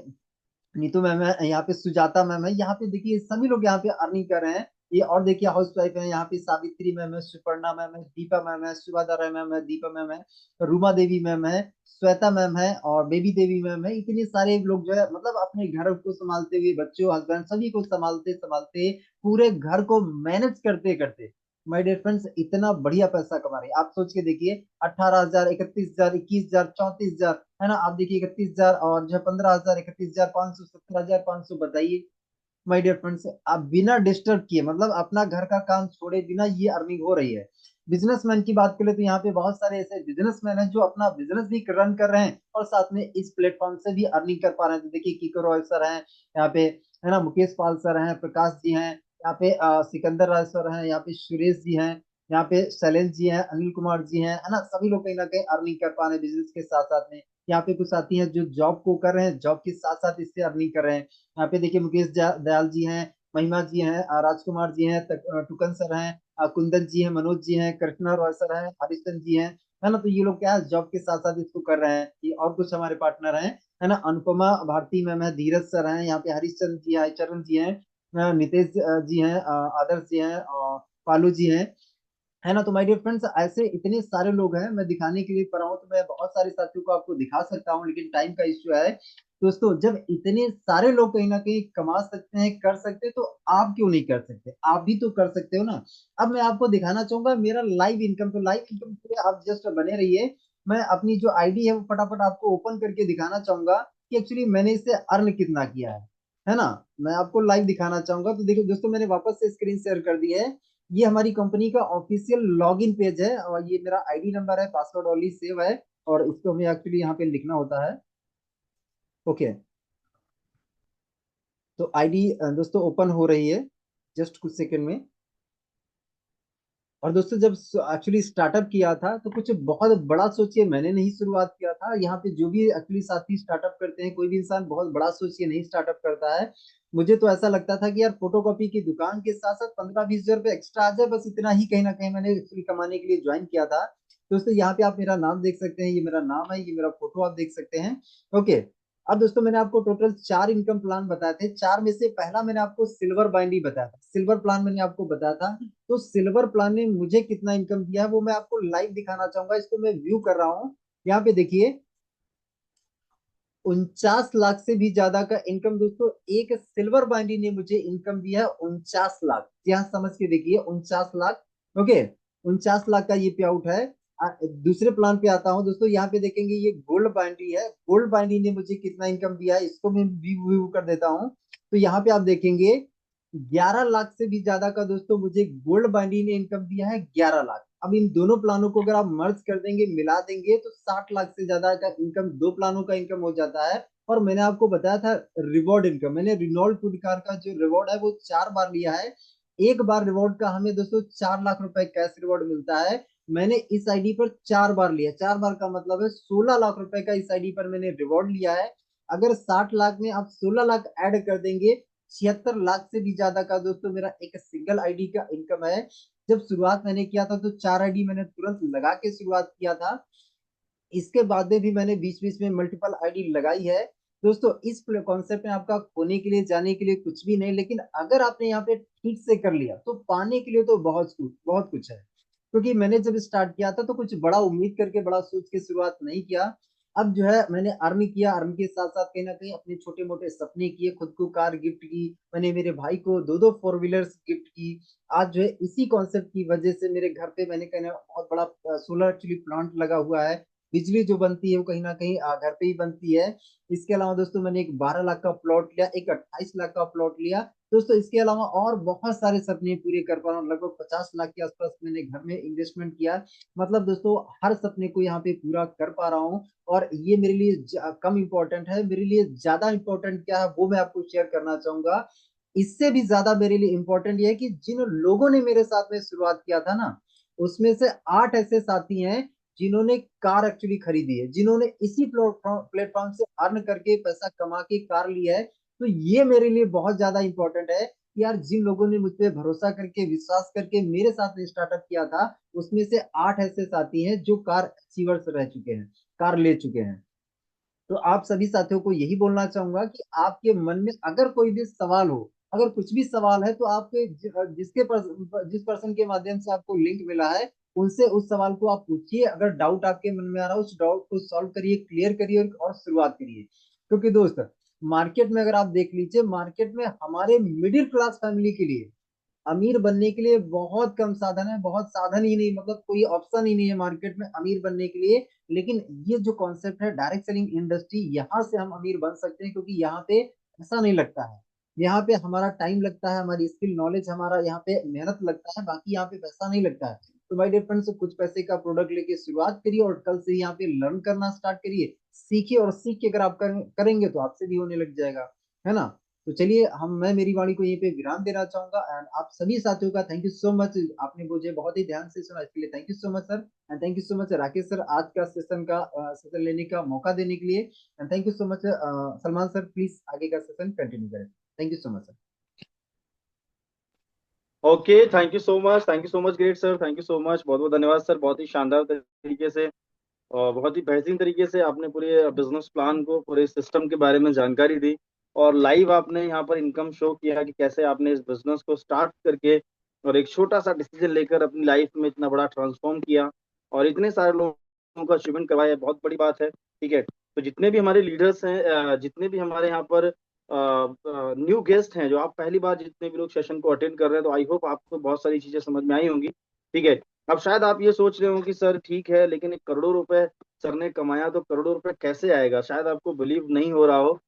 नीतू मैम है, यहाँ पे सुजाता मैम है। यहाँ पे देखिए सभी लोग यहाँ पे अर्निंग कर रहे हैं। ये और देखिए हाउस वाइफ है, यहाँ पे सावित्री मैम है, सुपर्णा मैम है, दीपा मैम है, सुभादारा मैम है, दीपा मैम है, रूमा देवी मैम है, श्वेता मैम है, और बेबी देवी मैम है। इतने सारे लोग जो है मतलब अपने घर को संभालते हुए, बच्चों हस्बैंड सभी को संभालते संभालते, पूरे घर को मैनेज करते करते, माय डियर फ्रेंड्स, इतना बढ़िया पैसा कमा रहे हैं। आप सोच के देखिए, 18,000, 31,000, 21,000, 34,000, है ना। आप देखिए 31,000 और जो 15,000, 31,500, 17,500, बताइए माय डियर फ्रेंड्स, आप बिना डिस्टर्ब किए, मतलब अपना घर का काम छोड़े बिना ये अर्निंग हो रही है। बिजनेसमैन की बात करें तो यहाँ पे बहुत सारे ऐसे बिजनेसमैन हैं जो अपना बिजनेस भी रन कर रहे हैं, और साथ में इस प्लेटफॉर्म से भी अर्निंग कर पा रहे हैं। तो देखिए किको रॉय सर हैं यहाँ पे, है ना, मुकेश पाल सर हैं, प्रकाश जी हैं यहाँ पे, सिकंदर राज सर हैं यहाँ पे, सुरेश जी हैं यहाँ पे, शैलेश जी हैं, अनिल कुमार जी हैं, है ना। सभी लोग कहीं ना कहीं अर्निंग कर पा रहे हैं बिजनेस के साथ साथ में। यहाँ पे कुछ साथी हैं जो जॉब को कर रहे हैं, जॉब के साथ साथ इससे अर्निंग कर रहे हैं। यहाँ पे देखिए मुकेश दयाल जी हैं, महिमा जी हैं, राजकुमार जी हैं, टुकन सर हैं, कुंदन जी हैं, मनोज जी हैं, कृष्णा रॉय सर हैं, हरिश्चंद्र जी हैं, है ना। तो ये लोग क्या है, जॉब के साथ साथ इसको कर रहे हैं। ये और कुछ हमारे पार्टनर हैं, है ना। अनुपमा भारती मैम है, धीरज सर हैं यहाँ पे, हरिश्चंद्र जी हैं, चरण जी हैं, नितेश जी हैं, आदर्श जी हैं, और पालू जी हैं, है ना। तो माय डियर फ्रेंड्स, ऐसे इतने सारे लोग हैं, मैं दिखाने के लिए पर हूँ तो मैं बहुत सारे साथियों को आपको दिखा सकता हूँ, लेकिन टाइम का इश्यू है। दोस्तों जब इतने सारे लोग कहीं ना कहीं कमा सकते हैं, कर सकते हैं, तो आप क्यों नहीं कर सकते? आप भी तो कर सकते हो ना। अब मैं आपको दिखाना चाहूंगा मेरा लाइव इनकम। तो लाइव इनकम के लिए आप जस्ट बने रहिए। मैं अपनी जो आईडी है वो फटाफट आपको ओपन करके दिखाना चाहूंगा कि एक्चुअली मैंने इससे अर्न कितना किया है ना। मैं आपको लाइव दिखाना चाहूंगा। तो देखो दोस्तों, मैंने वापस से स्क्रीन शेयर कर दी है। ये हमारी कंपनी का ऑफिशियल लॉगिन पेज है, और ये मेरा आईडी नंबर है, पासवर्ड ऑलरेडी सेव है, और इसको हमें एक्चुअली यहाँ पे लिखना होता है। ओके, तो आईडी दोस्तों ओपन हो रही है जस्ट कुछ सेकंड में। और दोस्तों जब एक्चुअली स्टार्टअप किया था तो कुछ बहुत बड़ा सोचिए मैंने नहीं शुरुआत किया था। यहाँ पे जो भी एक्चुअली साथी स्टार्टअप करते हैं, कोई भी इंसान बहुत बड़ा सोचिए नहीं स्टार्टअप करता है। मुझे तो ऐसा लगता था कि यार फोटोकॉपी की दुकान के साथ साथ 15-20 हजार रुपये एक्स्ट्रा आ जाए, बस इतना ही कहीं ना कहीं मैंने एक्चुअली कमाने के लिए ज्वाइन किया था। दोस्तों यहाँ पे आप मेरा नाम देख सकते हैं, ये मेरा नाम है, ये मेरा फोटो आप देख सकते हैं। ओके, अब दोस्तों मैंने आपको टोटल 4 इनकम प्लान बताए थे। 4 में से पहला मैंने आपको सिल्वर बाइंडी बताया था, सिल्वर प्लान मैंने आपको बताया था। तो सिल्वर प्लान ने मुझे कितना इनकम दिया है वो मैं आपको लाइव दिखाना चाहूंगा। इसको मैं व्यू कर रहा हूँ, यहाँ पे देखिए। 49 लाख से भी ज्यादा का इनकम दोस्तों, एक सिल्वर बाइंडी ने मुझे इनकम दिया है 49 लाख। यहाँ समझ के देखिए, 49 लाख। ओके, 49 लाख का ये पे आउट है। दूसरे प्लान पे आता हूँ दोस्तों, यहाँ पे देखेंगे ये गोल्ड बाइंडी है। गोल्ड बाइंडी ने मुझे कितना इनकम दिया है, इसको मैं व्यू व्यू कर देता हूँ। तो यहाँ पे आप देखेंगे 11 लाख से भी ज्यादा का दोस्तों मुझे गोल्ड बाइंडी ने इनकम दिया है, 11 लाख। अब इन दोनों प्लानों को अगर आप मर्ज कर देंगे, मिला देंगे, तो 60 लाख से ज्यादा का इनकम, दो प्लानों का इनकम हो जाता है। और मैंने आपको बताया था रिवॉर्ड इनकम, मैंने रिनॉल्ट पुडकार का जो रिवॉर्ड है वो 4 बार लिया है। एक बार रिवॉर्ड का हमें दोस्तों 4 लाख रुपए कैश रिवॉर्ड मिलता है। मैंने इस आईडी पर 4 बार लिया, 4 बार का मतलब है 16 लाख रुपए का इस आईडी पर मैंने रिवॉर्ड लिया है। अगर 60 लाख में आप 16 लाख ऐड कर देंगे, 76 लाख से भी ज्यादा का दोस्तों मेरा एक सिंगल आईडी का इनकम है। जब शुरुआत मैंने किया था तो 4 आईडी मैंने तुरंत लगा के शुरुआत किया था। इसके बाद में भी मैंने बीच बीच में मल्टीपल आईडी लगाई है। दोस्तों इस कॉन्सेप्ट में आपका खोने के लिए, जाने के लिए कुछ भी नहीं, लेकिन अगर आपने यहाँ पे ठीक से कर लिया तो पाने के लिए तो बहुत कुछ है। क्योंकि मैंने जब स्टार्ट किया था तो कुछ बड़ा उम्मीद करके, बड़ा सोच के शुरुआत नहीं किया। अब जो है मैंने अर्न किया, अर्न के साथ साथ कहीं ना कहीं अपने छोटे मोटे सपने किए, खुद को कार गिफ्ट की, मैंने मेरे भाई को दो दो फोर व्हीलर्स गिफ्ट की। आज जो है इसी कॉन्सेप्ट की वजह से मेरे घर पे मैंने कहीं ना बहुत बड़ा सोलर एक्चुअली प्लांट लगा हुआ है। बिजली जो बनती है वो कहीं ना कहीं घर पे ही बनती है। इसके अलावा दोस्तों मैंने एक 12 लाख का प्लॉट लिया, एक 28 लाख का प्लॉट लिया। दोस्तों इसके अलावा और बहुत सारे सपने पूरे कर पा रहा हूँ, लगभग 50 लाख के आसपास मैंने घर में इन्वेस्टमेंट किया। मतलब दोस्तों हर सपने को यहाँ पे पूरा कर पा रहा हूँ। और ये मेरे लिए कम इम्पोर्टेंट है, मेरे लिए ज्यादा इम्पोर्टेंट क्या है वो मैं आपको शेयर करना चाहूंगा। इससे भी ज्यादा मेरे लिए इम्पोर्टेंट ये है कि जिन लोगों ने मेरे साथ में शुरुआत किया था ना, उसमें से 8 ऐसे साथी हैं जिन्होंने कार एक्चुअली खरीदी है, जिन्होंने इसी प्लेटफॉर्म से अर्न करके पैसा कमा के कार लिया है। तो ये मेरे लिए बहुत ज्यादा इंपॉर्टेंट है कि यार जिन लोगों ने मुझ पे भरोसा करके, विश्वास करके मेरे साथ में स्टार्टअप किया था, उसमें से 8 ऐसे साथी हैं जो कार अचीवर्स रह चुके हैं, कार ले चुके हैं। तो आप सभी साथियों को यही बोलना चाहूंगा कि आपके मन में अगर कोई भी सवाल हो, अगर कुछ भी सवाल है, तो आपके जिस पर्सन के माध्यम से आपको लिंक मिला है, उनसे उस सवाल को आप पूछिए। अगर डाउट आपके मन में आ रहा है, उस डाउट को सॉल्व करिए, क्लियर करिए और शुरुआत करिए। क्योंकि दोस्त मार्केट में अगर आप देख लीजिए, मार्केट में हमारे मिडिल क्लास फैमिली के लिए अमीर बनने के लिए बहुत कम साधन है, बहुत साधन ही नहीं, मतलब कोई ऑप्शन ही नहीं है मार्केट में अमीर बनने के लिए। लेकिन ये जो कॉन्सेप्ट है डायरेक्ट सेलिंग इंडस्ट्री, यहाँ से हम अमीर बन सकते हैं, क्योंकि यहाँ पे ऐसा नहीं लगता है। यहाँ पे हमारा टाइम लगता है, हमारी स्किल नॉलेज, हमारा यहाँ पे मेहनत लगता है, बाकी यहाँ पे पैसा नहीं लगता है। तो भाई डियर फ्रेंड्स, कुछ पैसे का प्रोडक्ट लेके शुरुआत करिए और कल से यहाँ पे लर्न करना स्टार्ट करिए, सीखिए। और सीख के अगर आप करेंगे तो आपसे भी होने लग जाएगा, है ना। तो चलिए मैं मेरी वाणी को यहीं पे विराम देना चाहूंगा। एंड आप सभी साथियों का थैंक यू सो मच, आपने मुझे बहुत ही ध्यान से सुना, इसके लिए thank you so much sir. And thank you so much Rakesh sir, आज का सेशन लेने का मौका देने के लिए। And thank you so much Salman sir, please आगे का सेशन कंटिन्यू करें। Thank you so much sir. Okay, thank you so much, thank you so much, great sir, thank you so much, बहुत बहुत धन्यवाद सर। बहुत ही शानदार तरीके से और बहुत ही बेहतरीन तरीके से आपने पूरे बिजनेस प्लान को, पूरे सिस्टम के बारे में जानकारी दी। और लाइव आपने यहाँ पर इनकम शो किया कि कैसे आपने इस बिजनेस को स्टार्ट करके और एक छोटा सा डिसीजन लेकर अपनी लाइफ में इतना बड़ा ट्रांसफॉर्म किया और इतने सारे लोगों को अचीवमेंट करवाया, बहुत बड़ी बात है। ठीक है, तो जितने भी हमारे लीडर्स हैं, जितने भी हमारे यहाँ पर न्यू गेस्ट हैं, जो आप पहली बार जितने भी लोग सेशन को अटेंड कर रहे हैं, तो आई होप आपको बहुत सारी चीजें समझ में आई होंगी। ठीक है, अब शायद आप ये सोच रहे हो कि सर ठीक है, लेकिन एक करोड़ों रुपए सर ने कमाया तो करोड़ों रुपए कैसे आएगा, शायद आपको बिलीव नहीं हो रहा हो।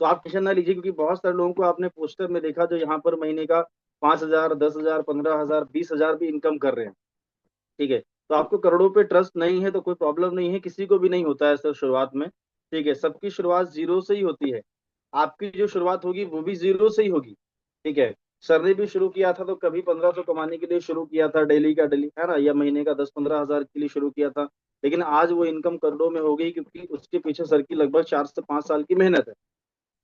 तो आप टेंशन ना लीजिए, क्योंकि बहुत सारे लोगों को आपने पोस्टर में देखा जो यहाँ पर महीने का 5,000, 10,000, 15,000, 20,000 भी इनकम कर रहे हैं। ठीक है, तो आपको करोड़ों पे ट्रस्ट नहीं है तो कोई प्रॉब्लम नहीं है, किसी को भी नहीं होता है सर शुरुआत में। ठीक है, सबकी शुरुआत जीरो से ही होती है। आपकी जो शुरुआत होगी वो भी जीरो से ही होगी। ठीक है, सर ने भी शुरू किया था तो कभी 1,500 कमाने के लिए शुरू किया था, डेली का डेली, है ना, या महीने का 10-15 हजार के लिए शुरू किया था। लेकिन आज वो इनकम करोड़ों में हो गई, क्योंकि उसके पीछे सर की लगभग 4 से 5 साल की मेहनत है।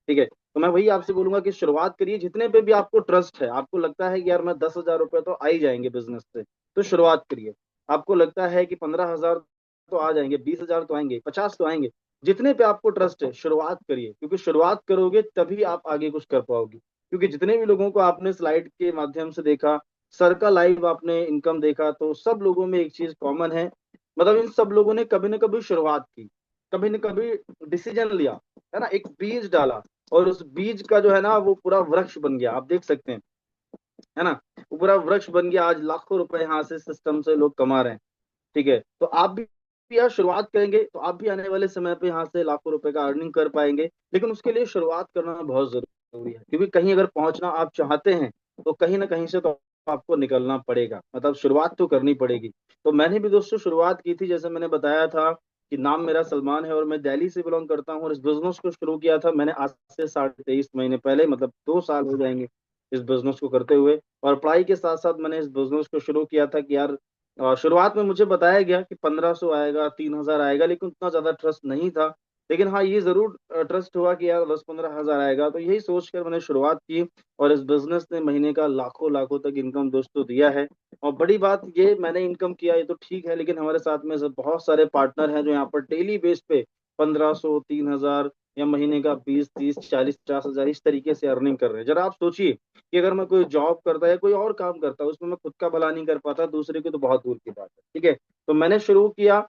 ठीक है, तो मैं वही आपसे बोलूंगा कि शुरुआत करिए, जितने पे भी आपको ट्रस्ट है, आपको लगता है कि यार मैं 10,000 रुपये तो आ ही जाएंगे बिजनेस से, तो शुरुआत करिए। आपको लगता है कि 15,000 तो आ जाएंगे, 20,000 तो आएंगे, 50 तो आएंगे, जितने पे आपको ट्रस्ट है शुरुआत करिए, क्योंकि शुरुआत करोगे तभी आप आगे कुछ कर पाओगे। क्योंकि जितने भी लोगों को आपने स्लाइड के माध्यम से देखा, सर का लाइव आपने इनकम देखा, तो सब लोगों में एक चीज कॉमन है, मतलब इन सब लोगों ने कभी ना कभी शुरुआत की। कभी न कभी डिसीजन लिया, है ना, एक बीज डाला, और उस बीज का जो है ना वो पूरा वृक्ष बन गया, आप देख सकते हैं, है ना, वो पूरा वृक्ष बन गया। आज लाखों रुपए यहाँ से सिस्टम से लोग कमा रहे हैं। ठीक है, तो आप भी यार शुरुआत करेंगे तो आप भी आने वाले समय पे यहाँ से लाखों रुपए का अर्निंग कर पाएंगे। लेकिन उसके लिए शुरुआत करना बहुत जरूरी है, क्योंकि कहीं अगर पहुंचना आप चाहते हैं तो कहीं ना कहीं से तो आपको निकलना पड़ेगा, मतलब शुरुआत तो करनी पड़ेगी। तो मैंने भी दोस्तों शुरुआत की थी, जैसे मैंने बताया था कि नाम मेरा सलमान है और मैं दिल्ली से बिलोंग करता हूँ, और इस बिजनेस को शुरू किया था मैंने आज से 23.5 महीने पहले, मतलब 2 साल हो जाएंगे इस बिजनेस को करते हुए। और पढ़ाई के साथ साथ मैंने इस बिजनेस को शुरू किया था कि यार शुरुआत में मुझे बताया गया कि 1500 आएगा, 3000 आएगा, लेकिन उतना ज्यादा ट्रस्ट नहीं था। लेकिन हाँ, ये जरूर ट्रस्ट हुआ कि यार 10-15 हजार आएगा, तो यही सोचकर मैंने शुरुआत की। और इस बिजनेस ने महीने का लाखों लाखों तक इनकम दोस्तों दिया है। और बड़ी बात ये, मैंने इनकम किया ये तो ठीक है, लेकिन हमारे साथ में बहुत सारे पार्टनर हैं जो यहाँ पर डेली बेस पे 1500, 3000, या महीने का 20, 30, 40, 50 हजार इस तरीके से अर्निंग कर रहे हैं। जरा आप सोचिए कि अगर मैं कोई जॉब करता या कोई और काम करता उसमें मैं खुद का भला नहीं कर पाता, दूसरे की तो बहुत दूर की बात है। ठीक है, तो मैंने शुरू किया,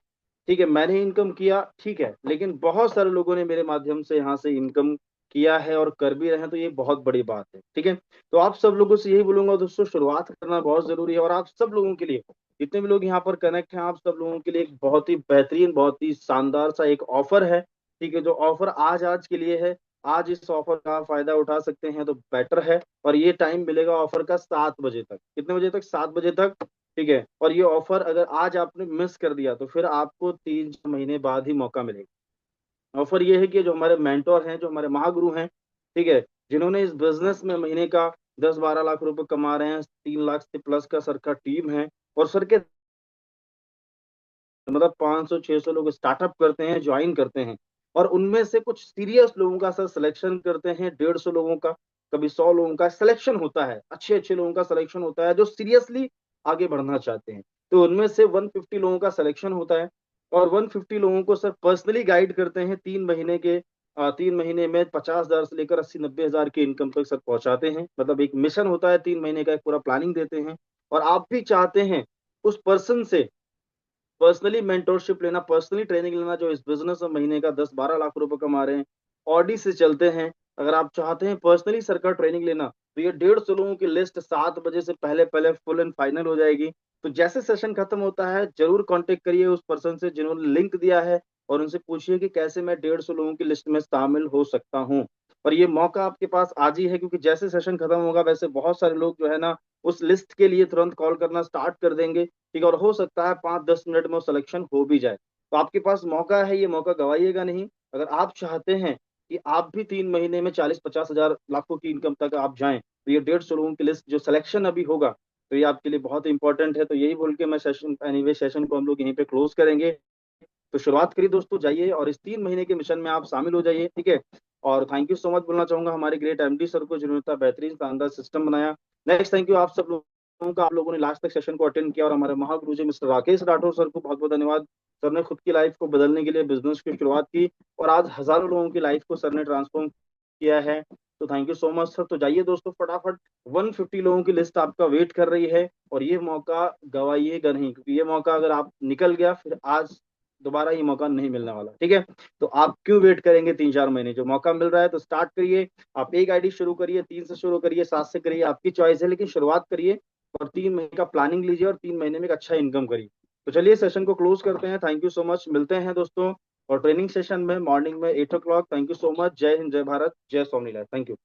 ठीक है, मैंने इनकम किया, ठीक है, लेकिन बहुत सारे लोगों ने मेरे माध्यम से यहाँ से इनकम किया है और कर भी रहे हैं, तो ये बहुत बड़ी बात है। ठीक है, तो आप सब लोगों से यही बोलूंगा दोस्तों, शुरुआत करना बहुत जरूरी है। और आप सब लोगों के लिए, जितने भी लोग यहाँ पर कनेक्ट हैं, आप सब लोगों के लिए एक बहुत ही बेहतरीन, बहुत ही शानदार सा एक ऑफर है। ठीक है, जो ऑफर आज आज के लिए है, आज इस ऑफर का फायदा उठा सकते हैं तो बेटर है। और ये टाइम मिलेगा ऑफर का 7 बजे तक, कितने बजे तक, 7 बजे तक। ठीक है, और ये ऑफर अगर आज आपने मिस कर दिया तो फिर आपको 3-4 महीने बाद ही मौका मिलेगा। ऑफर ये है कि जो हमारे मेंटोर हैं, जो हमारे महागुरु हैं, ठीक है, जिन्होंने इस बिजनेस में महीने का 10-12 लाख रुपए कमा रहे हैं, 3 लाख से प्लस का सर का टीम है, और सर के मतलब 500-600 लोग स्टार्टअप करते हैं, ज्वाइन करते हैं, और उनमें से कुछ सीरियस लोगों का सर सिलेक्शन करते हैं, 150 लोगों का, कभी 100 लोगों का सिलेक्शन होता है, अच्छे अच्छे लोगों का सिलेक्शन होता है जो सीरियसली आगे बढ़ना चाहते हैं। तो उनमें से 150 लोगों का सिलेक्शन होता है, और 150 लोगों को सर पर्सनली गाइड करते हैं 3 महीने के। 3 महीने में 50 हजार से लेकर 80-90 हजार की इनकम तक सर पहुंचाते हैं, मतलब एक मिशन होता है 3 महीने का, एक पूरा प्लानिंग देते हैं। और आप भी चाहते हैं उस पर्सन से पर्सनली मेंटोरशिप लेना, पर्सनली ट्रेनिंग लेना, जो इस बिजनेस में महीने का 10-12 लाख रुपए कमा रहे हैं, ऑडी से चलते हैं, अगर आप चाहते हैं पर्सनली सर का ट्रेनिंग लेना, तो ये 150 लोगों की लिस्ट 7 बजे से पहले पहले फुल एंड फाइनल हो जाएगी। तो जैसे सेशन खत्म होता है जरूर कांटेक्ट करिए उस पर्सन से जिन्होंने लिंक दिया है, और उनसे पूछिए कि कैसे मैं 150 लोगों की लिस्ट में शामिल हो सकता हूँ। और ये मौका आपके पास आज ही है, क्योंकि जैसे सेशन खत्म होगा वैसे बहुत सारे लोग जो है ना उस लिस्ट के लिए तुरंत कॉल करना स्टार्ट कर देंगे। ठीक है, और हो सकता है 5-10 मिनट में वो सिलेक्शन हो भी जाए। तो आपके पास मौका है, ये मौका गवाइएगा नहीं। अगर आप चाहते हैं कि आप भी 3 महीने में 40-50 हजार लाखों की इनकम तक आप जाएं, तो ये 150 लोगों की लिस्ट जो सिलेक्शन अभी होगा, तो ये आपके लिए बहुत इंपॉर्टेंट है। तो यही बोल के मैं सेशन, एनीवे सेशन को हम लोग यहीं पे क्लोज करेंगे। तो शुरुआत करिए दोस्तों, जाइए और इस 3 महीने के मिशन में आप शामिल हो जाइए। ठीक है, और थैंक यू सो मच बोलना चाहूंगा हमारे ग्रेट एमडी सर को, जिन्होंने इतना बेहतरीन शानदार सिस्टम बनाया। नेक्स्ट थैंक यू आप सब लोगों का, आप लोगों ने लास्ट तक सेशन को अटेंड किया। और हमारे महागुरु जी मिस्टर राकेश राठौर सर को बहुत बहुत धन्यवाद। सर ने खुद की लाइफ को बदलने के लिए बिजनेस की शुरुआत की, और आज हजारों लोगों की लाइफ को सर ने ट्रांसफॉर्म किया है। तो thank you so much sir. तो जाइए दोस्तों फटाफट, 150 लोगों की लिस्ट आपका वेट कर रही है, और ये मौका गवाइएगा नहीं, क्योंकि ये मौका अगर आप निकल गया फिर आज दोबारा ये मौका नहीं मिलने वाला। ठीक है, तो आप क्यों वेट करेंगे 3-4 महीने, जो मौका मिल रहा है तो स्टार्ट करिए। आप एक आईडी शुरू करिए, 3 से शुरू करिए, 7 से करिए, आपकी चॉइस है, लेकिन शुरुआत करिए। और 3 महीने का प्लानिंग लीजिए और 3 महीने में एक अच्छा इनकम करिए। तो चलिए सेशन को क्लोज करते हैं। थैंक यू सो मच, मिलते हैं दोस्तों और ट्रेनिंग सेशन में मॉर्निंग में 8 o'clock। Thank you so much. जय हिंद, जय भारत, जय स्वामी, थैंक यू।